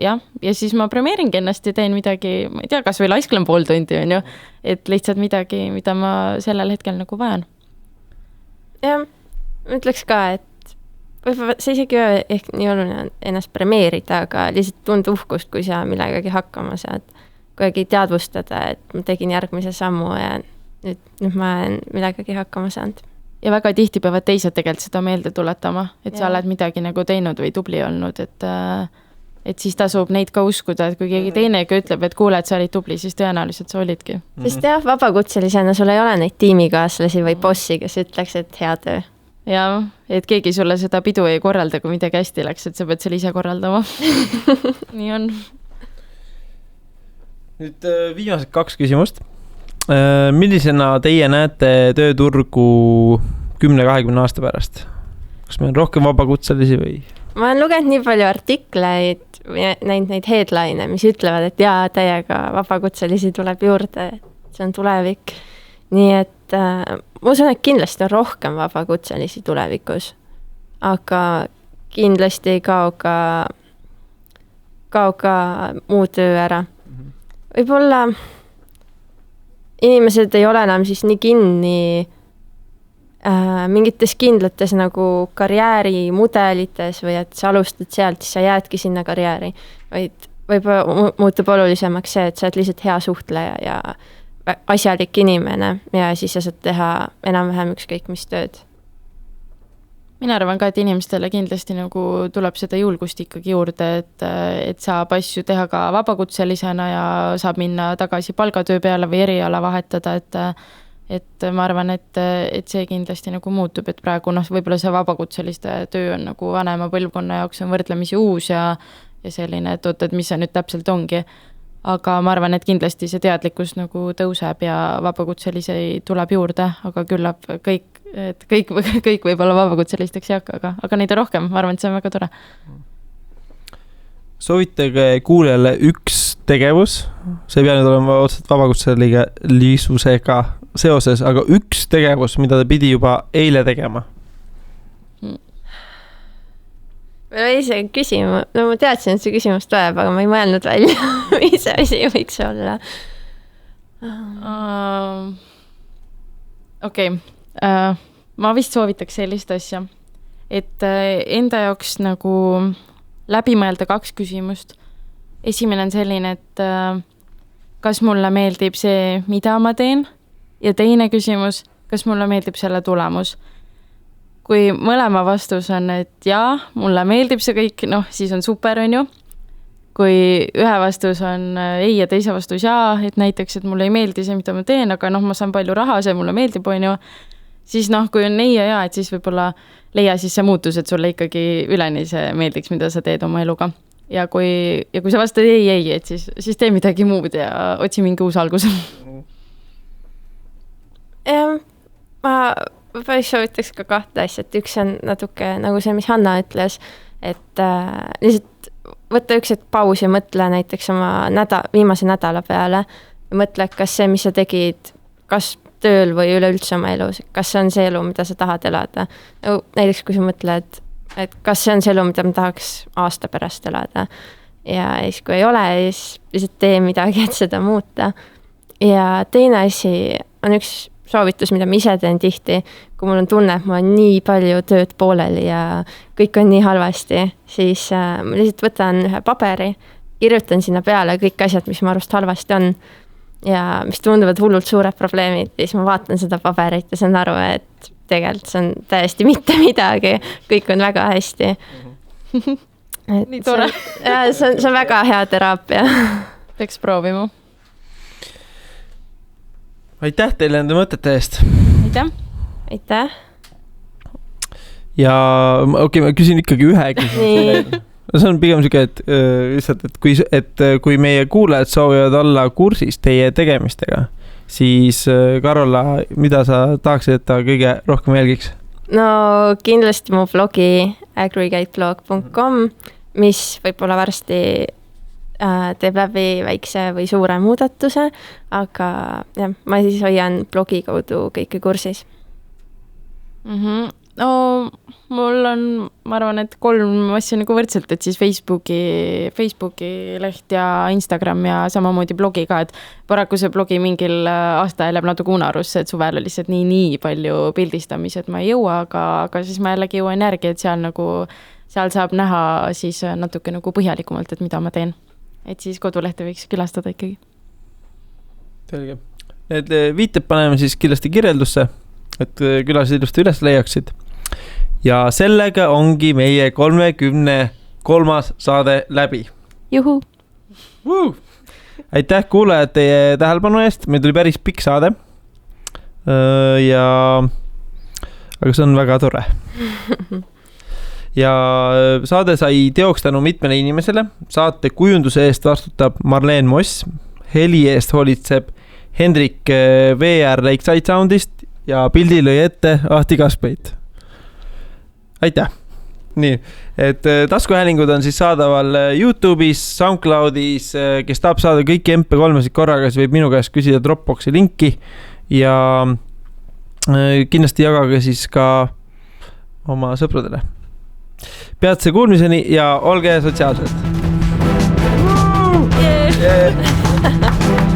jah, ja siis ma premeeringi ennast ja teen midagi, ma ei tea, kas või laisklen pool tundi, on ju, et lihtsalt midagi, mida ma sellel hetkel nagu vajan. Jah, ma ütleks ka, et võib-olla see isegi ehk nii oluline ennast premeerida, aga lihtsalt tunda uhkust, kui sa millegagi hakkama saad. Kuidagi teadvustada, et ma tegin järgmise sammu ja nüüd ma olen millegagi hakkama saanud. Ja väga tihti peavad teised tegelikult seda meelde tuletama, et sa oled midagi nagu teinud või tubli olnud, et siis tasub neid ka uskuda, et kui keegi teinegi ütleb, et kuule, et sa olid tubli, siis tõenäoliselt sa olidki. Sest jah, vabakutselisena sul ei ole neid tiimikaaslasi või bossi, kes ütleks, et hea töö. Ja, et keegi sulle seda pidu ei korralda, kui midagi hästi läks, et sa pead selle ise korraldama. Nii on. Nüüd viimased 2 küsimust. Millisena teie näete tööturgu 10-20 aasta pärast? Kas meil on rohkem vabakutselisi või? Ma olen lugenud nii palju artikleid, näinud neid headline, mis ütlevad, et jaa, täiega vabakutselisi tuleb juurde, see on tulevik. Nii et ma usun, et kindlasti on rohkem vabakutselisi tulevikus, aga kindlasti ei kao ka muu töö ära. Võib-olla inimesed ei ole enam siis nii kinni mingites kindlates nagu karjäärimudelites või et sa alustad sealt, siis sa jäädki sinna karjääri, vaid võib-olla muutub olulisemaks see, et sa oled lihtsalt hea suhtleja ja asjalik inimene ja siis sa saad teha enam-vähem ükskõik mis tööd. Mina arvan ka, et inimestele kindlasti nagu tuleb seda julgust ikkagi juurde, et saab asju teha ka vabakutselisena ja saab minna tagasi palgatöö peale või eriala vahetada, et ma arvan, et see kindlasti nagu muutub, et praegu võib-olla see vabakutseliste töö on nagu vanema põlvkonna jaoks on võrdlemisi uus ja selline, et mis see nüüd täpselt ongi. Aga ma arvan, et kindlasti see teadlikkus nagu tõuseb ja vabakutselisi tuleb juurde, aga küllap kõik võib-olla vabakutselisteks ei hakka, aga neid on rohkem, ma arvan, et see on väga tore. Soovitage kuulajale üks tegevus, see ei pea nüüd olema otseselt vabakutselisega seoses, aga üks tegevus, mida ta pidi juba eile tegema. Ma ise küsima, ma teadsin, et see küsimus tuleb, aga ma ei mõelnud välja, mis asi võiks olla. Okei, ma vist soovitaks sellist asja, et enda jaoks nagu läbi mõelda 2 küsimust. Esimene on selline, et kas mulle meeldib see, mida ma teen? Ja teine küsimus, kas mulle meeldib selle tulemus? Kui mõlema vastus on, et jaa, mulle meeldib see kõik, siis on super, on ju. Kui ühe vastus on ei ja teise vastus jaa, et näiteks, et mulle ei meeldi see, mida ma teen, aga ma saan palju raha, see mulle meeldib, on ju. Siis kui on ei ja jaa, et siis võib-olla leia siis see muutus, et sulle ikkagi üleni see meeldiks, mida sa teed oma eluga. Ja kui sa vastad ei, et siis tee midagi muud ja otsi mingi uus algus. Ma päris soovitaks ka kahte asja, et üks on natuke nagu see, mis Hanna ütles, et lihtsalt võtta üks hetk paus ja mõtle näiteks oma viimase nädala peale ja mõtle, kas see, mis sa tegid, kas tööl või üleüldse oma elus, kas see on see elu, mida sa tahad elada. Näiteks kui sa mõtled, et kas see on see elu, mida ma tahaks aasta pärast elada ja siis kui ei ole, siis lihtsalt tee midagi, et seda muuta. Ja teine asi on üks soovitus, mida ma ise teen tihti, kui mul on tunne, et ma olen nii palju tööd pooleli ja kõik on nii halvasti, siis ma lihtsalt võtan ühe paberi, kirjutan sinna peale kõik asjad, mis mu arust halvasti on ja mis tunduvad hullult suured probleemid, siis ma vaatan seda paberit ja saan aru, et tegelikult see on täiesti mitte midagi, kõik on väga hästi. Nii tore. See on väga hea teraapia. Peaks proovima. Aitäh teile nende mõtete eest. Aitäh. Aitäh. Ja okei, ma küsin ikkagi ühe küsimuse. See on pigem siuke, et kui meie kuulajad soovivad olla kursis teie tegemistega, siis Karola, mida sa tahaksid, et ta kõige rohkem jälgiks? No kindlasti mu blogi aggregateblog.com, mis võib-olla varsti teeb läbi väikse või suure muudatuse, aga jah, ma siis hoian blogi kaudu kõike kursis. No mul on, ma arvan, et 3 asja nagu võrdselt, et siis Facebooki leht ja Instagram ja samamoodi blogi ka, et paraku see blogi mingil aasta läheb natuke unarusse, et suvel oli lihtsalt nii palju pildistamisi, et ma ei jõua, aga siis ma jällegi jõuan järgi, et seal saab näha siis natuke nagu põhjalikumalt, et mida ma teen. Et siis kodulehte võiks külastada ikkagi. Selge. Need viited paneme siis kindlasti kirjeldusse, et külased ilusti üles leiaksid. Ja sellega ongi meie 33. saade läbi. Juhu! Aitäh kuulajad teie tähelepanu eest, meil tuli päris pikk saade. Aga see on väga tore. Ja saade sai teoks tänu mitmele inimesele. Saate kujunduse eest vastutab Marleen Moss, heli eest hoolitseb Hendrik VR Lakeside Soundist ja pildi lõi ette Ahti Kaspeit. Aitäh! Nii, et taskuhäälingud on siis saadaval YouTube'is, SoundCloud'is, kes tahab saada kõiki MP3-sid korraga, siis võib minu käest küsida Dropboxi linki ja kindlasti jagage siis ka oma sõpradele. Peatse kuulmiseni ja olge sotsiaalsed. Yeah.